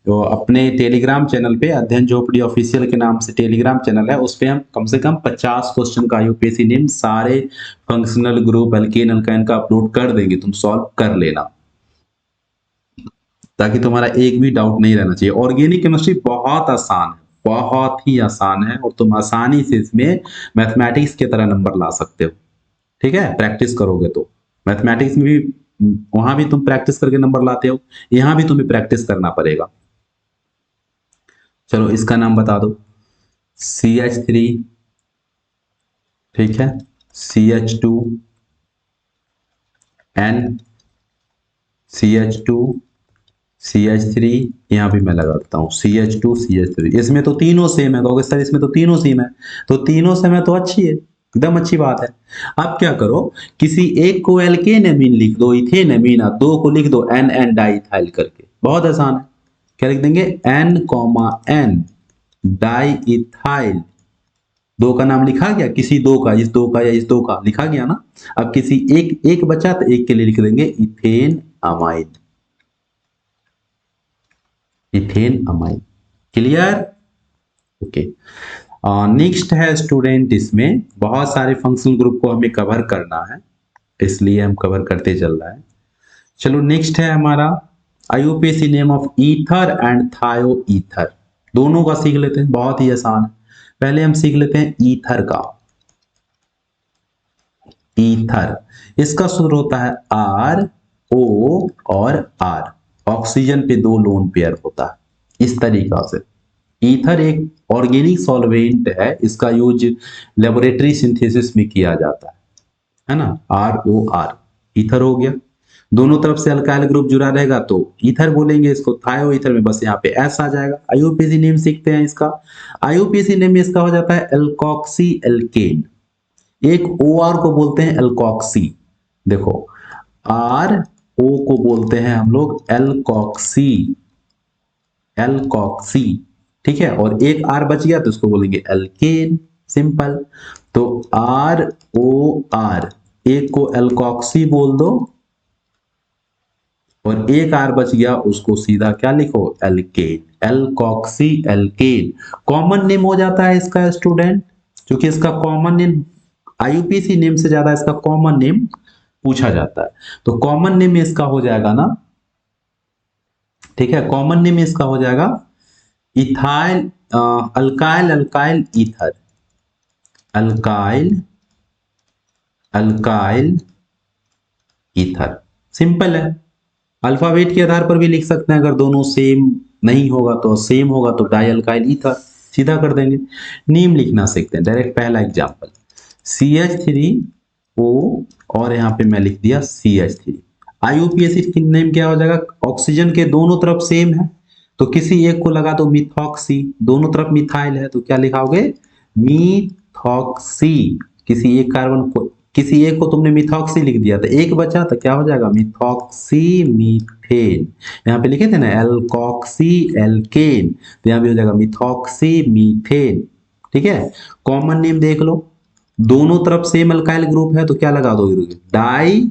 तो अपने टेलीग्राम चैनल पे, अध्ययन झोपड़ी ऑफिशियल के नाम से टेलीग्राम चैनल है, उस पे हम कम से कम 50 क्वेश्चन का IUPAC नेम सारे फंक्शनल ग्रुप एल्केन अल्काइन का अपलोड कर देंगे, तुम सॉल्व कर लेना, ताकि तुम्हारा एक भी डाउट नहीं रहना चाहिए। ऑर्गेनिक केमिस्ट्री बहुत आसान है, बहुत ही आसान है, और तुम आसानी से इसमें मैथमेटिक्स की तरह नंबर ला सकते हो। ठीक है, प्रैक्टिस करोगे तो। मैथमेटिक्स में भी, वहां भी तुम प्रैक्टिस करके नंबर लाते हो, यहां भी तुम्हें प्रैक्टिस करना पड़ेगा। चलो इसका नाम बता दो, CH3, ठीक है, CH2 N, CH2 CH3, यहां भी मैं लगाता हूं CH2 CH3। इसमें तो तीनों सेम है, कहोगे सर इसमें तो तीनों सेम है, तो तीनों सेम है तो अच्छी है, एकदम अच्छी बात है। अब क्या करो, किसी एक को एल्केन एमीन लिख दो, इथेन एमीन, दो को लिख दो एन एन डाइथाइल करके, बहुत आसान है। क्या लिख देंगे, N comma N diethyl, दो का नाम लिखा गया, किसी दो का, इस दो का या इस दो का लिखा गया ना। अब किसी एक एक बचा तो एक के लिए लिख देंगे ethane amine, ethane amine. Clear, okay. Next है स्टूडेंट, इसमें बहुत सारे फंक्शनल ग्रुप को हमें कवर करना है, इसलिए हम कवर करते चल रहा है। चलो नेक्स्ट है हमारा IUPAC name of ether and थायो ईथर, दोनों का सीख लेते हैं, बहुत ही आसान है। पहले हम सीख लेते हैं ईथर का। ईथर, इसका सूत्र होता है RO और R, ऑक्सीजन पे 2 लोन पेयर होता है, इस तरीका से। ईथर एक ऑर्गेनिक सॉल्वेंट है, इसका यूज लेबोरेटरी सिंथेसिस में किया जाता है ना। ROR, ईथर हो गया। दोनों तरफ से अल्काइल ग्रुप जुड़ा रहेगा तो ईथर बोलेंगे इसको। थायो ईथर में बस यहाँ पे S आ जाएगा। IUPAC नेम सीखते हैं इसका। IUPAC नेम में इसका हो जाता है एल्कोक्सी एल्केन, एक OR को बोलते हैं एल्कोक्सी, देखो RO को बोलते हैं हम लोग एल्कोक्सी, एल्कोक्सी, ठीक है, और एक R बच गया तो उसको बोलेंगे एल्केन, सिंपल। तो ROR, एक को एल्कोक्सी बोल दो, और एक R बच गया उसको सीधा क्या लिखो, alkane, alkoxy alkane. Common name हो जाता है इसका स्टूडेंट, क्योंकि इसका कॉमन नेम IUPAC नेम से ज्यादा इसका कॉमन नेम पूछा जाता है, तो कॉमन नेम इसका हो जाएगा ना, ठीक है, कॉमन नेम इसका हो जाएगा ethyl, alkyl alkyl ether, alkyl alkyl ether, simple है। अल्फाबेट के आधार पर भी लिख सकते हैं, अगर दोनों सेम नहीं होगा तो सेम होगा तो डाई अल्काइल ईथर, सीधा कर देंगे। नेम लिखना सीखते हैं डायरेक्ट। पहला एग्जांपल CH3O, और यहाँ पे मैं लिख दिया CH3। IUPAC की नेम क्या हो जाएगा, ऑक्सीजन के दोनों तरफ सेम है तो किसी एक को लगा दो मिथॉक्सी, दोनों तरफ मिथाइल है तो क्या लिखाओगे, मिथॉक्सी। किसी एक कार्बन को, किसी एक को तुमने मिथॉक्सी लिख दिया तो एक बचा तो क्या हो जाएगा, मिथॉक्सी मीथेन। यहाँ पे लिखे थे ना एल्कोक्सी एल्केन, तो यहाँ भी हो जाएगा मिथॉक्सी मीथेन। ठीक है, कॉमन नेम देख लो, दोनों तरफ सेम अल्काइल ग्रुप है तो क्या लगा दोगे, di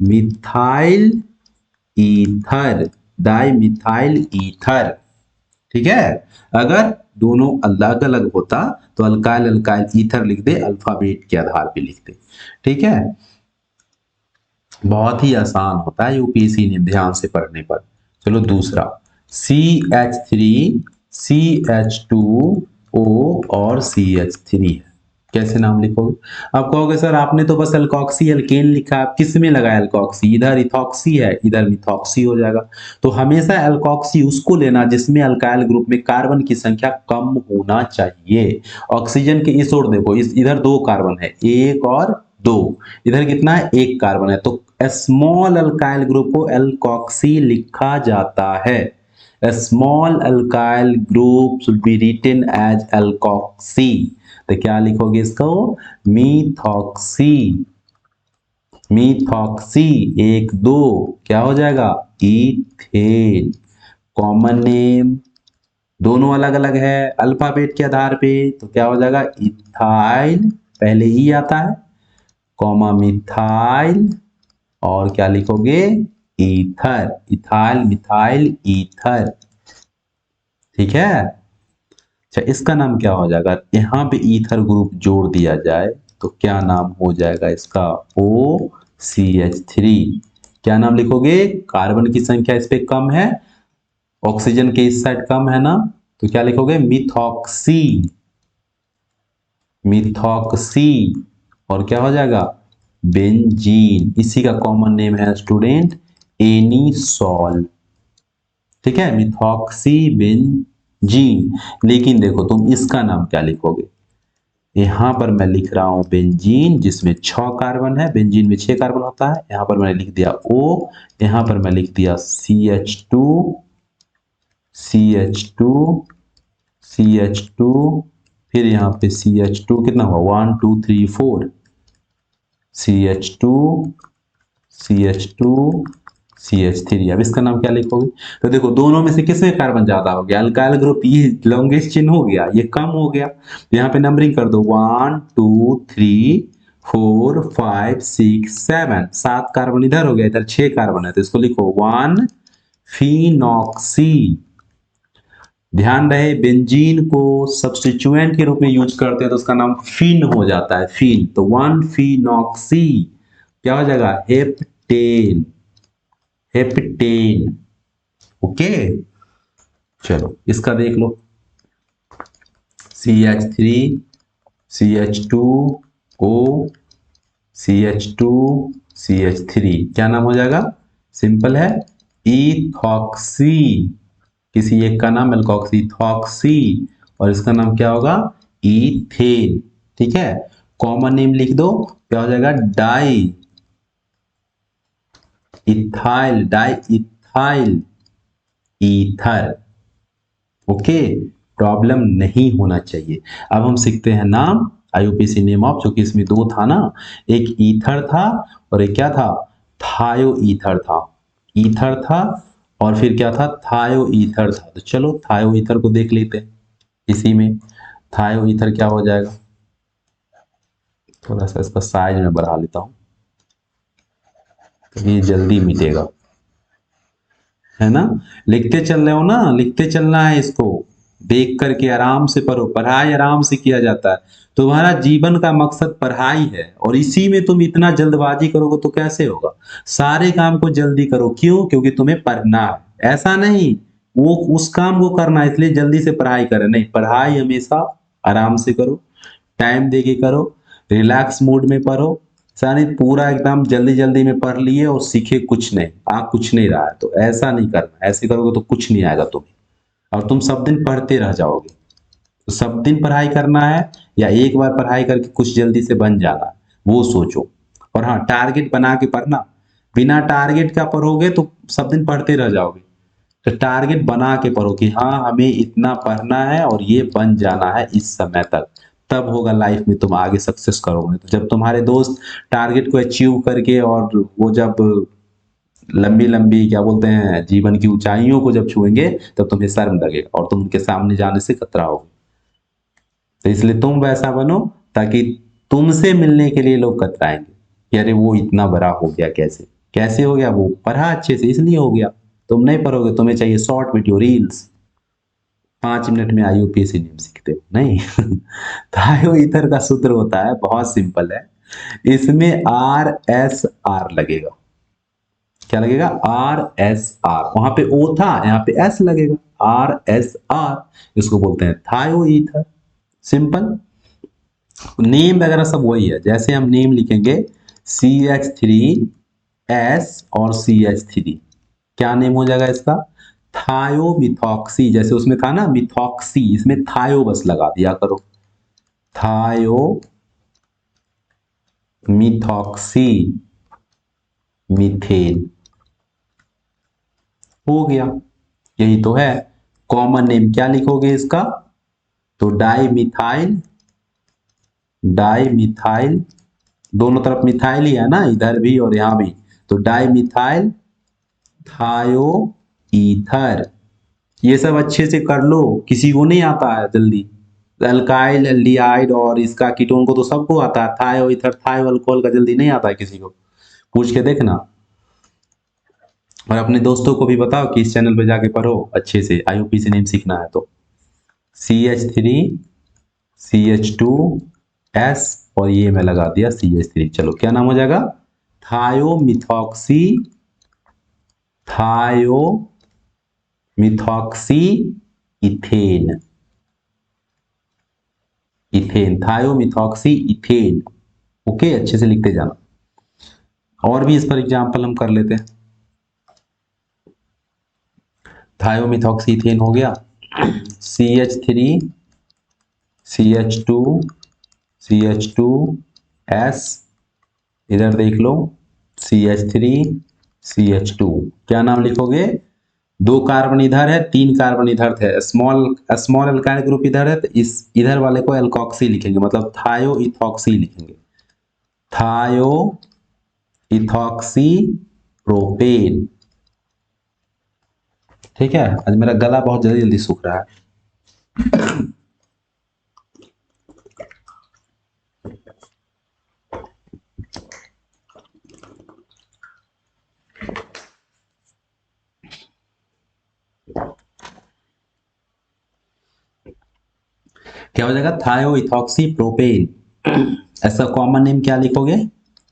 methyl ether, di methyl ether. ठीक है, अगर दोनों अलग अलग होता तो अल्काइल अल्काइल ईथर लिख दे, अल्फाबेट के आधार पे लिख दे। ठीक है, बहुत ही आसान होता है यूपीएससी ने, ध्यान से पढ़ने पर। चलो दूसरा CH3 CH2O और CH3 है, कैसे नाम लिखोगे? आप कहोगे सर आपने तो बस एल्कोक्सी एल्केन लिखा, आप किस में लगाया एल्कोक्सी? इधर इथॉक्सी है, इधर मिथॉक्सी हो जाएगा। तो हमेशा एल्कोक्सी उसको लेना जिसमें अल्काइल ग्रुप में कार्बन की संख्या कम होना चाहिए। ऑक्सीजन के इस ओर देखो, इस इधर 2 कार्बन है, 1 और 2, इधर कितना है? 1 कार्बन है, तो स्मॉल अल्काइल ग्रुप को एल्कोक्सी लिखा जाता है। A small alkyl group should be written as alkoxy। तो क्या लिखोगे इसको? मीथॉक्सी। मीथॉक्सी 1 2 क्या हो जाएगा? इथेन। कॉमन नेम दोनों अलग अलग है अल्फाबेट के आधार पे, तो क्या हो जाएगा? इथाइल, पहले ई आता है, कॉमा मिथाइल, और क्या लिखोगे? ईथर। Ethyl methyl ether. ठीक है। अच्छा, इसका नाम क्या हो जाएगा? यहाँ पे ईथर ग्रुप जोड़ दिया जाए तो क्या नाम हो जाएगा इसका? OCH3। क्या नाम लिखोगे? कार्बन की संख्या इस पे कम है, ऑक्सीजन के इस साइड कम है ना, तो क्या लिखोगे? मिथॉक्सी। मिथॉक्सी। और क्या हो जाएगा? बेंजीन। इसी का कॉमन नेम है स्टूडेंट एनीसॉल। ठीक है, मिथॉक्सी बेंजीन। लेकिन देखो तुम इसका नाम क्या लिखोगे? यहां पर मैं लिख रहा हूं बेंजीन, जिसमें 6 कार्बन है, बेंजीन में 6 कार्बन होता है। यहां पर मैंने लिख दिया O, यहां पर मैं लिख दिया CH2, CH2, CH2, फिर यहां पे CH2 कितना हुआ? 1 2 3 4, CH2, CH2, CH3। अब इसका नाम क्या लिखोगे? तो देखो दोनों में से किसमें कार्बन ज्यादा हो गया? अल्काइल ग्रुप, ये लॉन्गेस्ट चेन हो गया, ये कम हो गया। यहाँ पे नंबरिंग कर दो, 1 2 3 4 5 6 7, 7 कार्बन इधर हो गया, इधर 6 कार्बन है, तो इसको लिखो 1 फिनॉक्सी। ध्यान रहे बेंजीन को सब्स्टिट्यूएंट के रूप में यूज करते हैं तो उसका नाम फिन हो जाता है, फिन। तो 1 फिनॉक्सी क्या हो जाएगा? हेप्टेन। हेप्टेन। ओके, चलो इसका देख लो, CH3, CH2O, CH2, CH3, क्या नाम हो जाएगा? सिंपल है, इथॉक्सी। किसी एक का नाम एल्कोक्सी, इथॉक्सी, और इसका नाम क्या होगा? इथेन। ठीक है, कॉमन नेम लिख दो, क्या हो जाएगा? Di ethyl, di ethyl ether. Okay, problem नहीं होना चाहिए। अब हम सीखते हैं नाम, IUPAC नेम ऑफ, जो कि इसमें 2 था ना, एक ईथर था और एक क्या था? थायो ईथर था। ईथर था और फिर क्या था? थायो ईथर था। तो चलो थायो ईथर को देख लेते हैं। इसी में थायो ईथर क्या हो जाएगा? थोड़ा सा इसका साइज में बढ़ा लेता हूं, तो ये जल्दी मिटेगा, है ना। लिखते चल रहे हो ना, लिखते चलना है इसको, देख करके आराम से पढ़ो। पढ़ाई आराम से किया जाता है। तुम्हारा जीवन का मकसद पढ़ाई है और इसी में तुम इतना जल्दबाजी करोगे तो कैसे होगा? सारे काम को जल्दी करो, क्यों? क्योंकि तुम्हें पढ़ना है। ऐसा नहीं वो उस काम को करना है इसलिए जल्दी से पढ़ाई करे, नहीं, पढ़ाई हमेशा आराम से करो, टाइम दे के करो, रिलैक्स मूड में पढ़ो। सानी पूरा एकदम जल्दी जल्दी में पढ़ लिए और सीखे कुछ नहीं, आ कुछ नहीं रहा है, तो ऐसा नहीं करना। ऐसे करोगे तो कुछ नहीं आएगा तुम्हें, और तुम सब दिन पढ़ते रह जाओगे। तो सब दिन पढ़ाई करना है या एक बार पढ़ाई करके कुछ जल्दी से बन जाना है, वो सोचो। और हाँ, टारगेट बना के पढ़ना। बिना टारगेट का पढ़ोगे तो सब दिन पढ़ते रह जाओगे। तो टारगेट बना के पढ़ो कि हाँ हमें इतना पढ़ना है और ये बन जाना है इस समय तक, तब होगा लाइफ में तुम आगे सक्सेस करोगे। तो जब तुम्हारे दोस्त टारगेट को अचीव करके और वो जब लंबी लंबी क्या बोलते हैं जीवन की ऊंचाइयों को जब छुएंगे, तब तुम्हें शर्म लगेगा और तुम उनके सामने जाने से कतराओगे। तो इसलिए तुम वैसा बनो ताकि तुमसे मिलने के लिए लोग कतराएंगे कि अरे वो इतना बड़ा हो गया, कैसे कैसे हो गया? वो पढ़ा अच्छे से इसलिए हो गया। तुम नहीं पढ़ोगे, तुम्हें चाहिए शॉर्ट वीडियो रील्स, 5 मिनट में IUPAC नेम सीखते हो नहीं। थायो ईथर का सूत्र होता है, बहुत सिंपल है। इसमें RSR लगेगा। क्या लगेगा? RSR। वहां पे O था, यहाँ पे S लगेगा, RSR। इसको बोलते हैं थायो ईथर। सिंपल। नेम वगैरह सब वही है, जैसे हम नेम लिखेंगे CH3S और CH3, क्या नेम हो जाएगा इसका? थायोमिथॉक्सी। जैसे उसमें था ना मिथॉक्सी, इसमें थायो बस लगा दिया करो, थायोमिथॉक्सी मीथेन हो गया। यही तो है। कॉमन नेम क्या लिखोगे इसका? तो डाई मिथाइल, दोनों तरफ मिथाइल ही है ना, इधर भी और यहां भी, तो डाई मिथाइल थायो ईथर। ये सब अच्छे से कर लो, किसी को नहीं आता है जल्दी। अल्काइल एल्डिहाइड और इसका कीटोन को तो सबको आता है, थायो ईथर थायो अल्कोहल का जल्दी नहीं आता है किसी को, पूछ के देखना। और अपने दोस्तों को भी बताओ कि इस चैनल पे जाके पढ़ो अच्छे से, IUPAC नेम सीखना है तो। CH3 CH2S और ये मैं लगा दिया CH3। चलो क्या नाम हो जाएगा? थायोमिथॉक्सी इथेन, थायोमिथॉक्सी इथेन। ओके, अच्छे से लिखते जाना। और भी इस पर एग्जाम्पल हम कर लेते हैं। थायोमिथॉक्सी इथेन हो गया, CH3 CH2 CH2S, इधर देख लो CH3 CH2, क्या नाम लिखोगे? 2 कार्बन इधर है, 3 कार्बन इधर थे, स्मॉल एल्काइल ग्रुप इधर है, तो इस इधर वाले को एल्कोक्सी लिखेंगे, मतलब थायो इथॉक्सी लिखेंगे, थायो इथॉक्सी प्रोपेन। ठीक है, आज मेरा गला बहुत जल्दी जल्दी सूख रहा है। क्या हो जाएगा? थायो इथॉक्सी प्रोपेन। ऐसा कॉमन नेम क्या लिखोगे?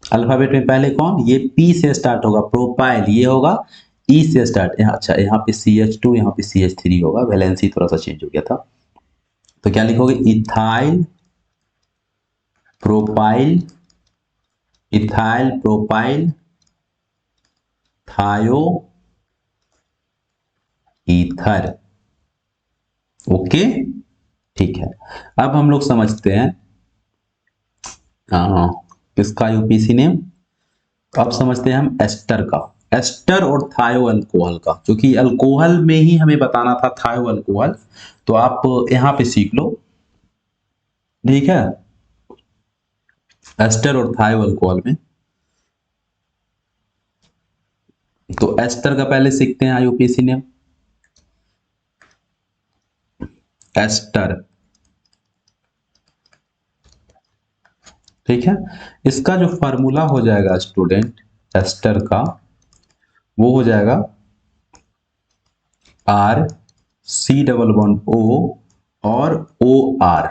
अल्फाबेट में पहले कौन? ये P से स्टार्ट होगा, प्रोपाइल, ये होगा E से स्टार्ट। अच्छा, यहाँ पे CH2, यहाँ पे CH3 होगा, वैलेंसी थोड़ा सा चेंज हो गया था। तो क्या लिखोगे? इथाइल प्रोपाइल, इथाइल प्रोपाइल थायो ईथर। ओके, ठीक है। अब हम लोग समझते हैं किसका IUPAC नेम। अब समझते हैं हम एस्टर का, एस्टर और थायो अल्कोहल का, क्योंकि अल्कोहल में ही हमें बताना था थायो अल्कोहल, तो आप यहां पे सीख लो। ठीक है, एस्टर और थायो अल्कोहल में, तो एस्टर का पहले सीखते हैं IUPAC नेम। एस्टर, ठीक है, इसका जो फार्मूला हो जाएगा स्टूडेंट एस्टर का, वो हो जाएगा RC⋯O और OR।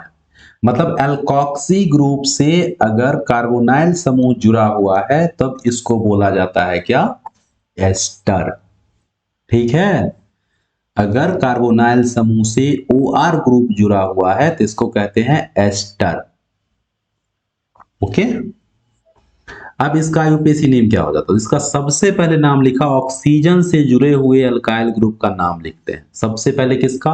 मतलब एल्कोक्सी ग्रुप से अगर कार्बोनाइल समूह जुड़ा हुआ है तब इसको बोला जाता है क्या? एस्टर। ठीक है, अगर कार्बोनाइल समूह से OR ग्रुप जुड़ा हुआ है तो इसको कहते हैं एस्टर। ओके, अब इसका IUPAC नेम क्या हो जाता है? इसका सबसे पहले नाम लिखा, ऑक्सीजन से जुड़े हुए अल्काइल ग्रुप का नाम लिखते हैं। सबसे पहले किसका?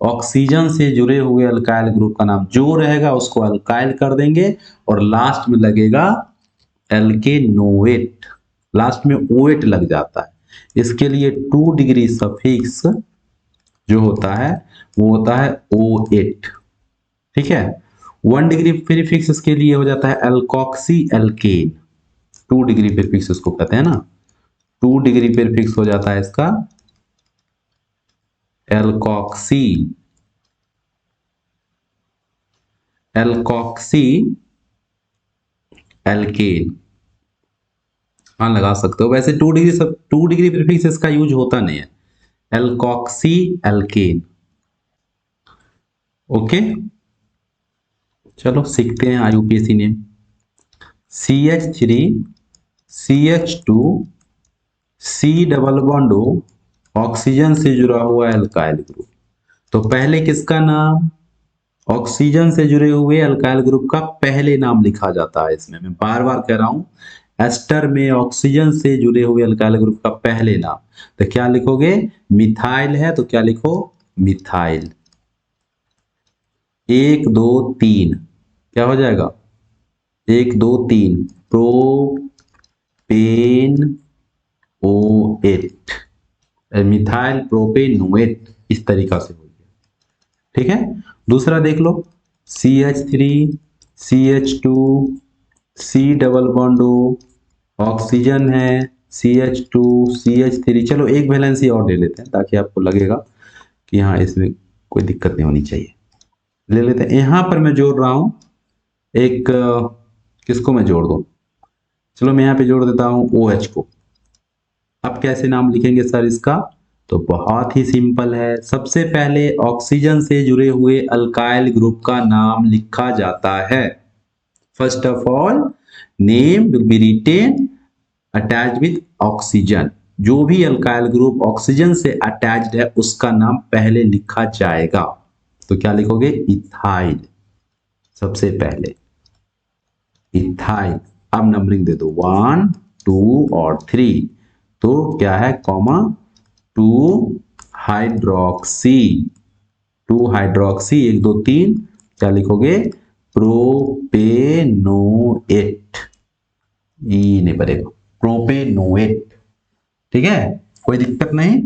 ऑक्सीजन से जुड़े हुए अल्काइल ग्रुप का नाम, जो रहेगा उसको अल्काइल कर देंगे और लास्ट में लगेगा एल्केनोएट, लास्ट में OH लग जाता है। इसके लिए 2 डिग्री सफिक्स जो होता है वो होता है O8। ठीक है, 1 डिग्री प्रीफिक्स इसके लिए हो जाता है एल्कोक्सी एल्केन। 2 डिग्री प्रीफिक्स इसको कहते हैं ना, 2 डिग्री प्रीफिक्स हो जाता है इसका एल्कोक्सी एल्केन। हाँ, लगा सकते हो, वैसे 2 डिग्री प्रीफिक्स इसका यूज होता नहीं है, एल्कोक्सी एल्केन। ओके, चलो सीखते हैं IUPAC name. CH3 CH2 C⋯O, oxygen से जुड़ा हुआ एल्काइल ग्रुप। तो पहले किसका नाम? ऑक्सीजन से जुड़े हुए अल्काइल ग्रुप का पहले नाम लिखा जाता है। इसमें मैं बार बार कह रहा हूं, एस्टर में ऑक्सीजन से जुड़े हुए अल्काइल ग्रुप का पहले नाम, तो क्या लिखोगे? मिथाइल है तो क्या लिखो? मिथाइल। 1 2 3 क्या हो जाएगा? 1 2 3 प्रोपेन ओएट, मिथाइल प्रोपेनोएट, इस तरीका से हो गया। ठीक है, दूसरा देख लो, CH3 CH2 C double bond O, oxygen है CH2 CH3। चलो एक वैलेंसी और ले लेते हैं ताकि आपको लगेगा कि हाँ इसमें कोई दिक्कत नहीं होनी चाहिए। ले लेते हैं, यहां पर मैं जोड़ रहा हूं एक, किसको मैं जोड़ दूं? चलो मैं यहाँ पे जोड़ देता हूं OH को। अब कैसे नाम लिखेंगे सर इसका? तो बहुत ही सिंपल है, सबसे पहले ऑक्सीजन से जुड़े हुए अल्काइल ग्रुप का नाम लिखा जाता है। First of all name will be written attached with oxygen. जो भी अल्काइल ग्रुप ऑक्सीजन से अटैच्ड है उसका नाम पहले लिखा जाएगा। तो क्या लिखोगे? इथाइल, सबसे पहले इथाइल। अब नंबरिंग दे दो 1 2 और 3, तो क्या है? कॉमा 2 हाइड्रोक्सी, 2 हाइड्रोक्सी, 1 2 3 क्या लिखोगे? प्रोपेनोएट, ई नहीं पड़ेगा, प्रोपेनोएट। ठीक है, कोई दिक्कत नहीं।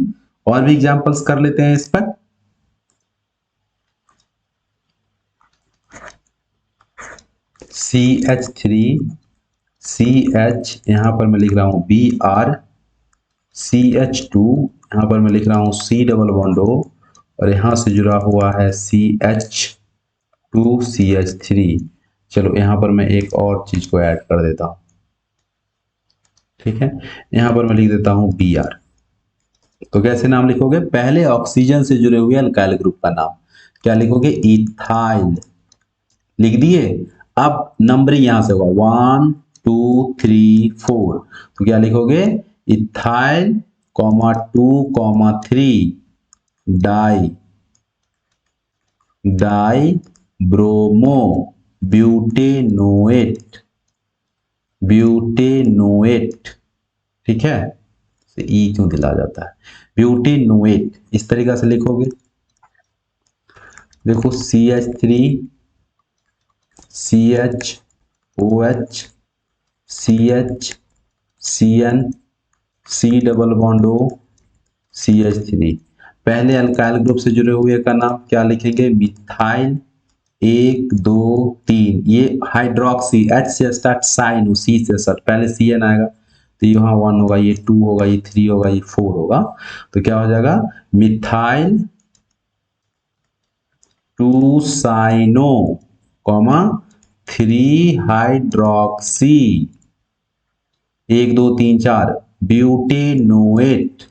और भी एग्जांपल्स कर लेते हैं इस पर। CH3 CH, यहां पर मैं लिख रहा हूं Br, CH2 यहां पर मैं लिख रहा हूं C डबल बॉन्ड O, और यहां से जुड़ा हुआ है CH2 CH3। चलो यहां पर मैं एक और चीज को ऐड कर देता हूं। ठीक है, यहां पर मैं लिख देता हूं Br। तो कैसे नाम लिखोगे? पहले ऑक्सीजन से जुड़े हुए अल्काइल ग्रुप का नाम क्या लिखोगे? इथाइल, लिख दिए। अब नंबरिंग यहां से होगा 1 2 3 4, तो क्या लिखोगे? Ethyl comma 2 comma 3 di, di bromo butanoate, butanoate. ठीक है, ई क्यों दिला जाता है? ब्यूटेनोएट, इस तरीका से लिखोगे। देखो CH3 CHOH CH CN C double bond O CH3। पहले अल्काइल ग्रुप से जुड़े हुए का नाम क्या लिखेंगे? मिथाइल। 1 2 3, ये हाइड्रोक्सी, H से स्टार्ट, साइन C से स्टार्ट, पहले CN आएगा तो यहाँ 1 होगा, ये 2 होगा, ये 3 होगा, ये 4 होगा, तो क्या हो जाएगा? Methyl 2 cyano comma 3 hydroxy 1 2 3 4 butanoate,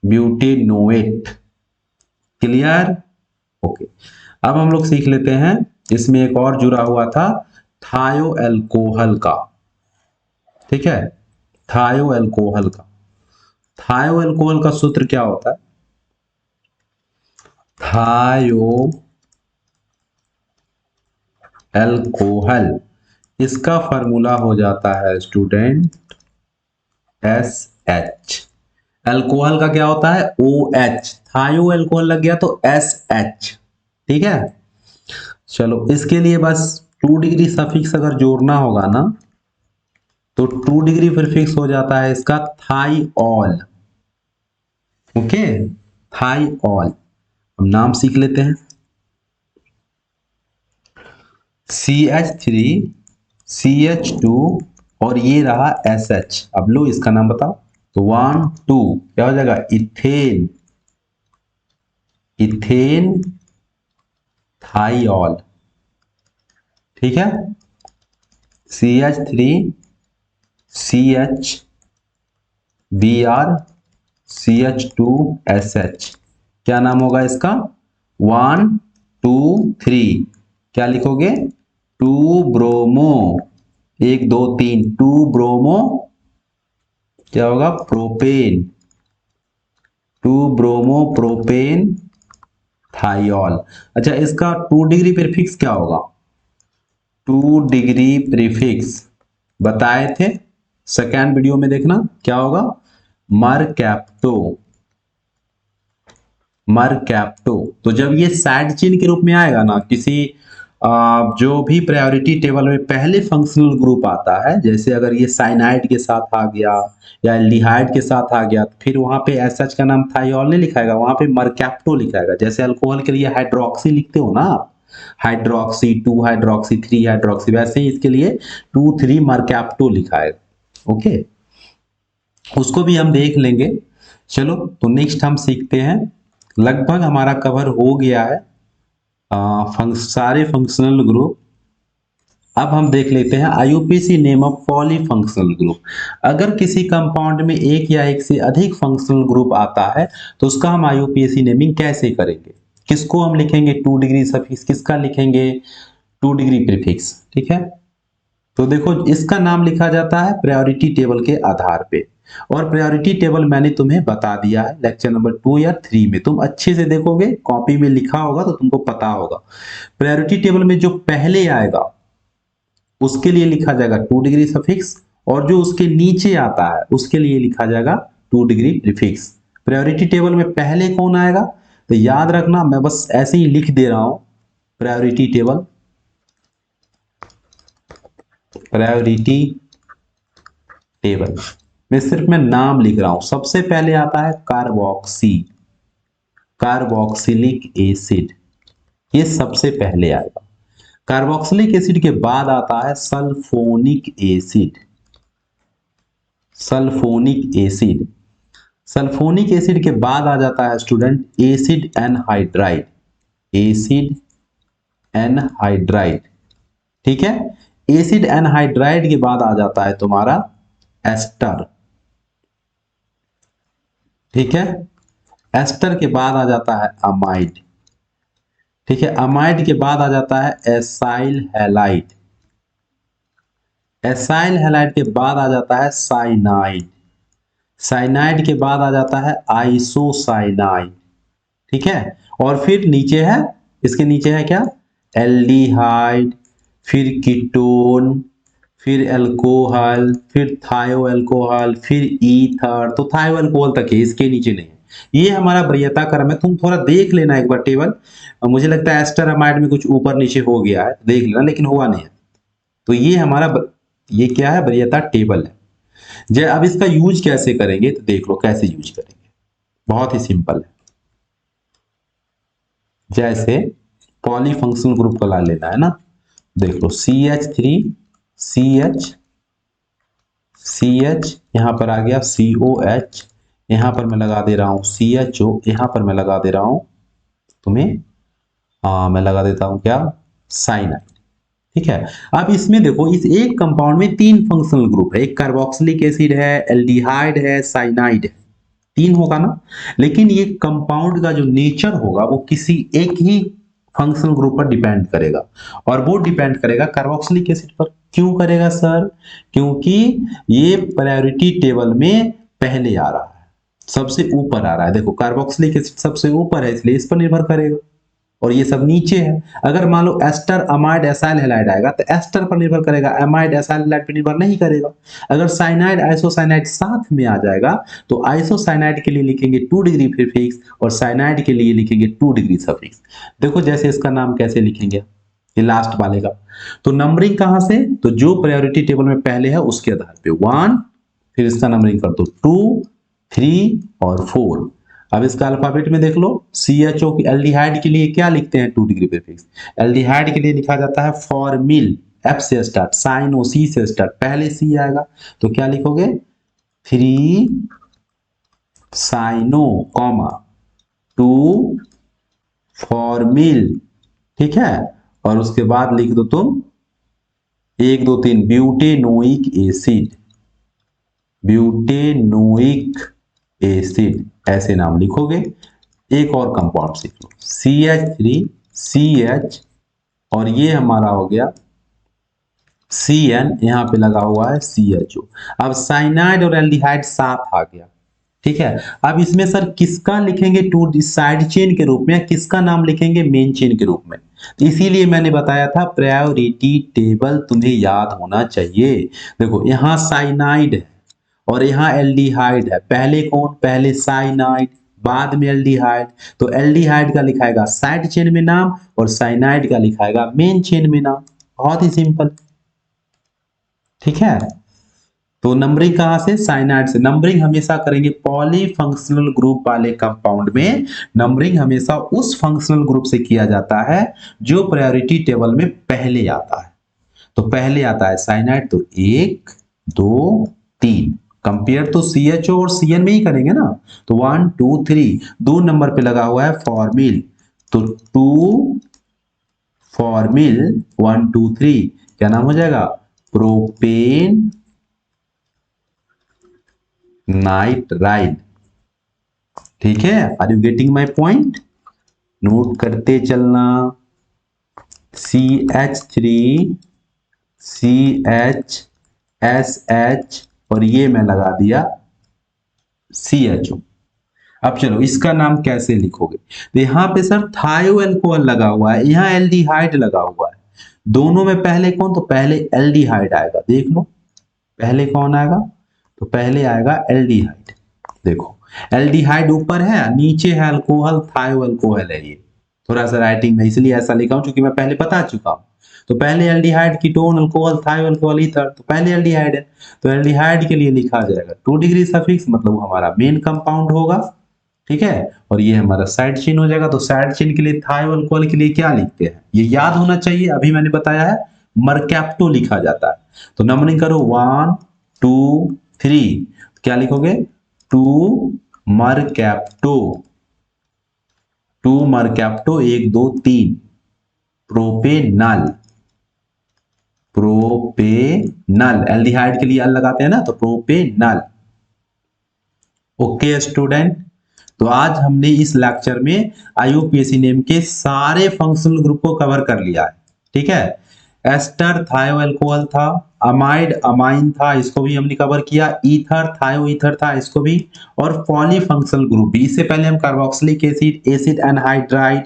butanoate. Clear? Okay, अब हम लोग सीख लेते हैं, इसमें एक और जुड़ा हुआ था थायो एल्कोहल का। ठीक है, थायो एल्कोहल का, थायो एल्कोहल का सूत्र क्या होता है? थायो एल्कोहल, इसका फॉर्मूला हो जाता है स्टूडेंट SH। अल्कोहल का क्या होता है? OH, थायो एल्कोहल लग गया तो SH। ठीक है, चलो इसके लिए बस 2 डिग्री सफिक्स अगर जोड़ना होगा ना, तो 2 डिग्री फिर फिक्स हो जाता है इसका थाईऑल। ओके, थाईऑल। हम नाम सीख लेते हैं, CH3 CH2 और ये रहा SH। अब लो इसका नाम बताओ, तो 1 2 क्या हो जाएगा? Ethane, ethane thiol. ठीक है, CH3 CH Br CH2 SH, क्या नाम होगा इसका? 1 2 3 क्या लिखोगे? 2 ब्रोमो, 1 2 3 2 ब्रोमो क्या होगा? Propane, 2 bromo propane thiol. अच्छा, इसका 2 डिग्री प्रीफिक्स क्या होगा? 2 डिग्री प्रीफिक्स बताए थे, सेकेंड वीडियो में देखना क्या होगा, मरकैप्टो। मरकैप्टो। तो जब ये साइड चेन के रूप में आएगा ना किसी जो भी प्रायोरिटी टेबल में पहले फंक्शनल ग्रुप आता है, जैसे अगर ये साइनाइड के साथ आ गया या एल्डिहाइड के साथ आ गया, तो फिर वहां पे एसएच का नाम थाइऑल नहीं लिखाएगा, वहां पे मरकैप्टो लिखाएगा। जैसे अल्कोहल के लिए हाइड्रोक्सी लिखते हो ना आप, हाइड्रोक्सी 2, हाइड्रोक्सी 3, हाइड्रोक्सी, वैसे ही इसके लिए 2 3 मरकैप्टो लिखाएगा। ओके, उसको भी हम देख लेंगे। चलो, तो नेक्स्ट हम सीखते हैं, लगभग हमारा कवर हो गया है सारे फंक्शनल ग्रुप। अब हम देख लेते हैं IUPAC name of polyfunctional group. अगर किसी कंपाउंड में एक या एक से अधिक फंक्शनल ग्रुप आता है तो उसका हम आईयूपीएसी नेमिंग कैसे करेंगे? किसको हम लिखेंगे 2 डिग्री सफिक्स, किसका लिखेंगे 2 डिग्री प्रीफिक्स? ठीक है, तो देखो इसका नाम लिखा जाता है प्रायोरिटी टेबल के आधार पे, और प्रायोरिटी टेबल मैंने तुम्हें बता दिया है लेक्चर नंबर 2 या 3 में। तुम अच्छे से देखोगे, कॉपी में लिखा होगा तो तुमको पता होगा। प्रायोरिटी टेबल में जो पहले आएगा उसके लिए लिखा जाएगा 2 डिग्री सफिक्स, और जो उसके नीचे आता है उसके लिए लिखा जाएगा 2 डिग्री प्रीफिक्स। प्रायोरिटी टेबल में पहले कौन आएगा तो याद रखना, मैं बस ऐसे ही लिख दे रहा हूं प्रायोरिटी टेबल, प्रायोरिटी टेबल में सिर्फ मैं नाम लिख रहा हूं। सबसे पहले आता है कार्बोक्सी, कार्बोक्सिलिक एसिड, ये सबसे पहले आएगा। कार्बोक्सिलिक एसिड के बाद आता है sulphonic acid, sulphonic acid. Sulphonic acid के बाद आ जाता है student acid anhydride, acid anhydride. ठीक है, एसिड एनहाइड्राइड के बाद आ जाता है तुम्हारा एस्टर। ठीक है, एस्टर के बाद आ जाता है अमाइड। ठीक है, अमाइड के बाद आ जाता है एसाइल हैलाइड, एसाइल हैलाइड के बाद आ जाता है साइनाइड, साइनाइड के बाद आ जाता है आइसोसाइनाइड। ठीक है, और फिर नीचे है, इसके नीचे है क्या, एल्डिहाइड, फिर कीटोन, फिर अल्कोहल, फिर थायो अल्कोहल, फिर ईथर। तो थायो अल्कोहल तक है, इसके नीचे नहीं है। ये हमारा वरीयता क्रम है, तुम थोड़ा देख लेना एक बार टेबल। मुझे लगता है एस्टर अमाइड में कुछ ऊपर नीचे हो गया है, देख लेना, लेकिन हुआ नहीं है। तो ये हमारा ये क्या है, वरीयता टेबल है। अब इसका यूज कैसे करेंगे तो देख लो कैसे यूज करेंगे, बहुत ही सिंपल है। जैसे पॉलीफंक्शनल ग्रुप को ला लेना है ना, देख लो CH3 CH CH, यहां पर आ गया COH, यहां पर मैं लगा दे रहा हूं CHO, यहां पर मैं लगा दे रहा हूं तुम्हें मैं लगा देता हूं क्या, साइनाइड। ठीक है, अब इसमें देखो इस एक कंपाउंड में 3 फंक्शनल ग्रुप है, एक कार्बोक्सिलिक एसिड है, एल्डिहाइड है, साइनाइड है, 3 होगा ना। लेकिन ये कंपाउंड का जो नेचर होगा वो किसी एक ही फंक्शनल ग्रुप पर डिपेंड करेगा, और वो डिपेंड करेगा कार्बोक्सिलिक एसिड पर। क्यों करेगा सर? क्योंकि ये प्रायोरिटी टेबल में पहले आ रहा है, सबसे ऊपर आ रहा है। देखो कार्बोक्सिलिक एसिड सबसे ऊपर है, इसलिए इस पर निर्भर करेगा, और ये सब नीचे है। अगर मान लो एस्टर अमाइड एसाइल हैलाइड आएगा तो एस्टर पर निर्भर करेगा, अमाइड एसाइल हैलाइड पर निर्भर नहीं करेगा। अगर साइनाइड आइसोसाइनाइड साथ में आ जाएगा तो आइसोसाइनाइड के लिए लिखेंगे 2 डिग्री प्रीफिक्स और साइनाइड के लिए लिखेंगे 2 डिग्री सफिक्स। देखो जैसे इसका नाम कैसे लिखेंगे, ये लास्ट वाले का। तो नंबरिंग कहां से, तो जो प्रायोरिटी टेबल में पहले है उसके आधार पे 1, फिर इसका नंबरिंग कर दो 2 3 और 4। अब इसका अल्फाबेट में देख लो, CHO की एल्डिहाइड के लिए क्या लिखते हैं 2 डिग्री प्रीफिक्स, एल्डिहाइड के लिए लिखा जाता है फॉर्मिल, F से स्टार्ट, साइनो C से स्टार्ट, पहले C आएगा तो क्या लिखोगे 3 साइनो कॉमा 2 फॉर्मिल। ठीक है, और उसके बाद लिख दो तुम 1 2 3 ब्यूटेनोइक एसिड, ब्यूटेनोइक एसिड, ऐसे नाम लिखोगे। एक और कंपाउंड सीख लो CH3 CH, और ये हमारा हो गया CN, यहां पे लगा हुआ है CHO। अब साइनाइड और एल्डिहाइड साथ आ गया, ठीक है। अब इसमें सर किसका लिखेंगे टू साइड चेन के रूप में या किसका नाम लिखेंगे मेन चेन के रूप में, तो इसीलिए मैंने बताया था प्रायोरिटी टेबल तुम्हें याद होना चाहिए। देखो यहाँ साइनाइड है और यहाँ एल्डिहाइड है, पहले कौन, पहले साइनाइड बाद में एल्डिहाइड, तो एल्डिहाइड का लिखाएगा साइड चेन में नाम और साइनाइड का लिखाएगा मेन चेन में नाम, बहुत ही सिंपल। ठीक है, तो नंबरिंग कहां से, साइनाइड से। नंबरिंग हमेशा करेंगे पॉलीफंक्शनल ग्रुप वाले कंपाउंड में, नंबरिंग हमेशा उस फंक्शनल ग्रुप से किया जाता है जो प्रायोरिटी टेबल में पहले आता है। तो पहले आता है साइनाइड, तो 1 2 3, कंपेयर तो CHO और CN में ही करेंगे ना, तो 1 2 3, 2 नंबर पे लगा हुआ है फॉर्मिल, तो 2 फॉर्मिल 1 2 3 क्या नाम हो जाएगा, प्रोपेन नाइट्राइल। ठीक है, are you getting my point, note करते चलना। CH3 CHSH और ये मैं लगा दिया CHO। अब चलो इसका नाम कैसे लिखोगे, तो यहाँ पे सर थायो अल्कोहल लगा हुआ है, यहाँ एल्डिहाइड लगा हुआ है, दोनों में पहले कौन, तो पहले एल्डिहाइड आएगा, देख लो पहले कौन आएगा, तो पहले आएगा एल्डिहाइड। देखो एल्डिहाइड ऊपर है, नीचे है अल्कोहल, थायो अल्कोहल है, ये थोड़ा सा राइटिंग में इसलिए ऐसा लिखा हूं क्योंकि मैं पहले बता चुका हूं। तो पहले एल्डिहाइड कीटोन अल्कोहल थायो अल्कोहल ईथर, तो पहले एल्डिहाइड है, तो एल्डिहाइड के लिए लिखा जाएगा 2 डिग्री सफिक्स, मतलब वो हमारा मेन कंपाउंड होगा। ठीक है, और ये हमारा साइड चेन हो जाएगा, तो साइड चेन के लिए थायो अल्कोहल के लिए क्या लिखते हैं, ये याद होना चाहिए, अभी मैंने बताया है मरकैप्टो लिखा जाता है। तो नंबरिंग करो 1 2 3, क्या लिखोगे 2 mercapto, 2 mercapto 1 2 3, propanal, propanal aldehyde के लिए अल लगाते हैं ना, तो प्रोपेनल। ओके स्टूडेंट, तो आज हमने इस लेक्चर में IUPAC नेम के सारे फंक्शनल ग्रुप को कवर कर लिया है। ठीक है, एस्टर थायो अल्कोहल था, अमाइड अमाइन था, इसको भी हमने कवर किया, ईथर थायो ईथर था, इसको भी, और पॉलीफंक्शनल ग्रुप भी, इससे पहले हम कार्बोक्सिलिक एसिड, एसिड एनहाइड्राइड,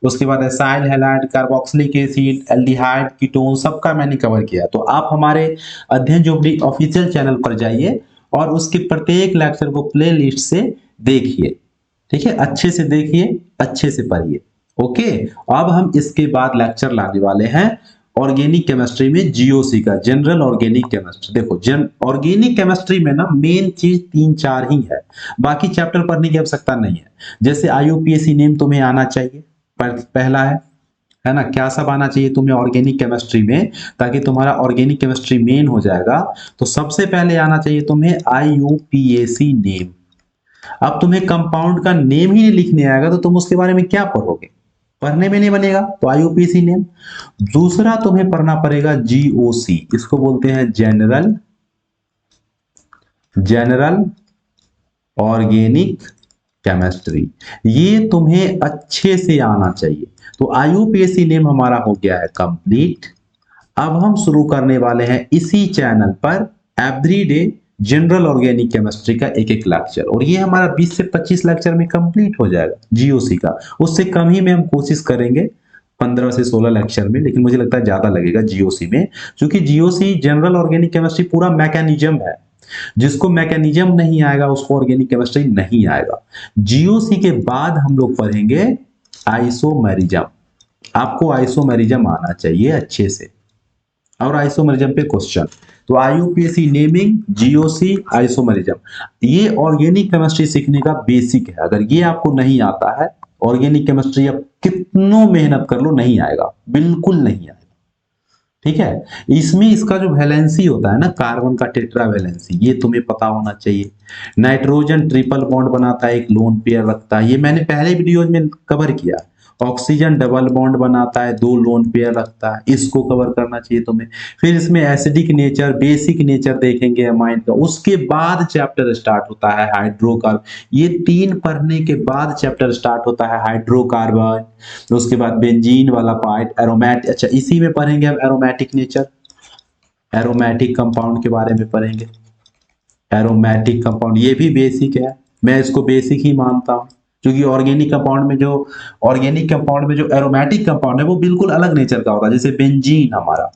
उसके बाद acyl halide, carboxylic acid, aldehyde, ketone, सबका मैंने कवर किया। तो आप हमारे अध्ययन जोगड़ी ऑफिशियल चैनल पर जाइए और उसके प्रत्येक लेक्चर को प्ले लिस्ट से देखिए। ठीक है, अच्छे से देखिए, अच्छे से पढ़िए। ओके, अब हम इसके बाद लेक्चर लाने वाले हैं ऑर्गेनिक केमिस्ट्री में GOC का, जनरल ऑर्गेनिक केमिस्ट्री। देखो ऑर्गेनिक केमिस्ट्री में ना मेन चीज 3 4 ही है, बाकी चैप्टर पढ़ने की आवश्यकता नहीं है। जैसे IUPAC नेम तुम्हें आना चाहिए, पहला है ना, क्या सब आना चाहिए तुम्हें ऑर्गेनिक केमिस्ट्री में, ताकि तुम्हारा ऑर्गेनिक केमिस्ट्री मेन हो जाएगा। तो सबसे पहले आना चाहिए तुम्हें IUPAC नेम। अब तुम्हें कंपाउंड का नेम ही नहीं लिखने आएगा तो तुम उसके बारे में क्या पढ़ोगे, पढ़ने में नहीं बनेगा, तो IUPAC नेम। दूसरा तुम्हें पढ़ना पड़ेगा GOC, इसको बोलते हैं जनरल ऑर्गेनिक केमिस्ट्री, ये तुम्हें अच्छे से आना चाहिए। तो IUPAC नेम हमारा हो गया है कंप्लीट। अब हम शुरू करने वाले हैं इसी चैनल पर एवरीडे जनरल ऑर्गेनिक केमिस्ट्री का एक एक लेक्चर, और ये हमारा 20 से 25 लेक्चर में कंप्लीट हो जाएगा GOC का। उससे कम ही में हम कोशिश करेंगे 15 से 16 लेक्चर में, लेकिन मुझे लगता है ज्यादा लगेगा GOC में, क्योंकि GOC जनरल ऑर्गेनिक केमिस्ट्री पूरा मैकेनिज्म है, जिसको मैकेनिज्म नहीं आएगा उसको ऑर्गेनिक केमिस्ट्री नहीं आएगा। GOC के बाद हम लोग पढ़ेंगे आइसोमेरिज्म, आपको आइसोमेरिज्म आना चाहिए अच्छे से, और आइसोमेरिज्म पे क्वेश्चन। तो IUPAC नेमिंग, GOC, आइसोमेरिज्म, ये ऑर्गेनिक केमिस्ट्री सीखने का बेसिक है। अगर ये आपको नहीं आता है ऑर्गेनिक केमिस्ट्री, आप कितनों मेहनत कर लो नहीं आएगा, बिल्कुल नहीं आएगा। ठीक है, इसमें इसका जो वैलेंसी होता है ना, कार्बन का टेट्रा वैलेंसी, ये तुम्हें पता होना चाहिए। नाइट्रोजन ट्रिपल बॉन्ड बनाता है, एक लोन पेयर रखता है, ये मैंने पहले वीडियो में कवर किया। ऑक्सीजन डबल बॉन्ड बनाता है, 2 लोन पेयर रखता है, इसको कवर करना चाहिए तुम्हें। फिर इसमें एसिडिक नेचर, बेसिक नेचर देखेंगे अमाइन का, उसके बाद चैप्टर स्टार्ट होता है हाइड्रोकार्बन। ये 3 पढ़ने के बाद चैप्टर स्टार्ट होता है हाइड्रोकार्बन, उसके बाद बेंजीन वाला पार्ट, एरोमेटिक, अच्छा इसी में पढ़ेंगे हम एरोमेटिक नेचर, एरोमेटिक कंपाउंड के बारे में पढ़ेंगे। एरोमेटिक कंपाउंड ये भी बेसिक है, मैं इसको बेसिक ही मानता हूं, क्योंकि ऑर्गेनिक कंपाउंड में जो एरोमेटिक कंपाउंड है वो बिल्कुल अलग नेचर का होता है। जैसे बेंजीन हमारा,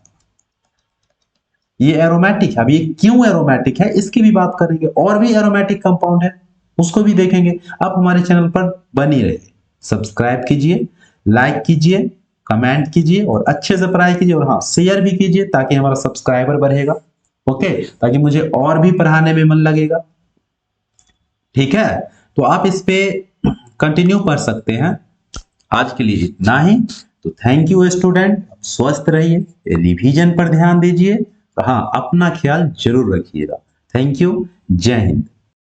ये एरोमेटिक है। अब ये क्यों एरोमेटिक है इसकी भी बात करेंगे, और भी एरोमेटिक कंपाउंड है उसको भी देखेंगे। आप हमारे चैनल पर बनी रहिए, सब्सक्राइब कीजिए, लाइक कीजिए, कमेंट कीजिए और अच्छे से पढ़ाई कीजिए, और हाँ शेयर भी कीजिए ताकि हमारा सब्सक्राइबर बढ़ेगा। ओके, ताकि मुझे और भी पढ़ाने में मन लगेगा। ठीक है, तो आप इस पे कंटिन्यू कर सकते हैं। आज के लिए इतना ही। तो थैंक यू स्टूडेंट, स्वस्थ रहिए, रिवीजन पर ध्यान दीजिए, हाँ अपना ख्याल जरूर रखिएगा। थैंक यू, जय हिंद।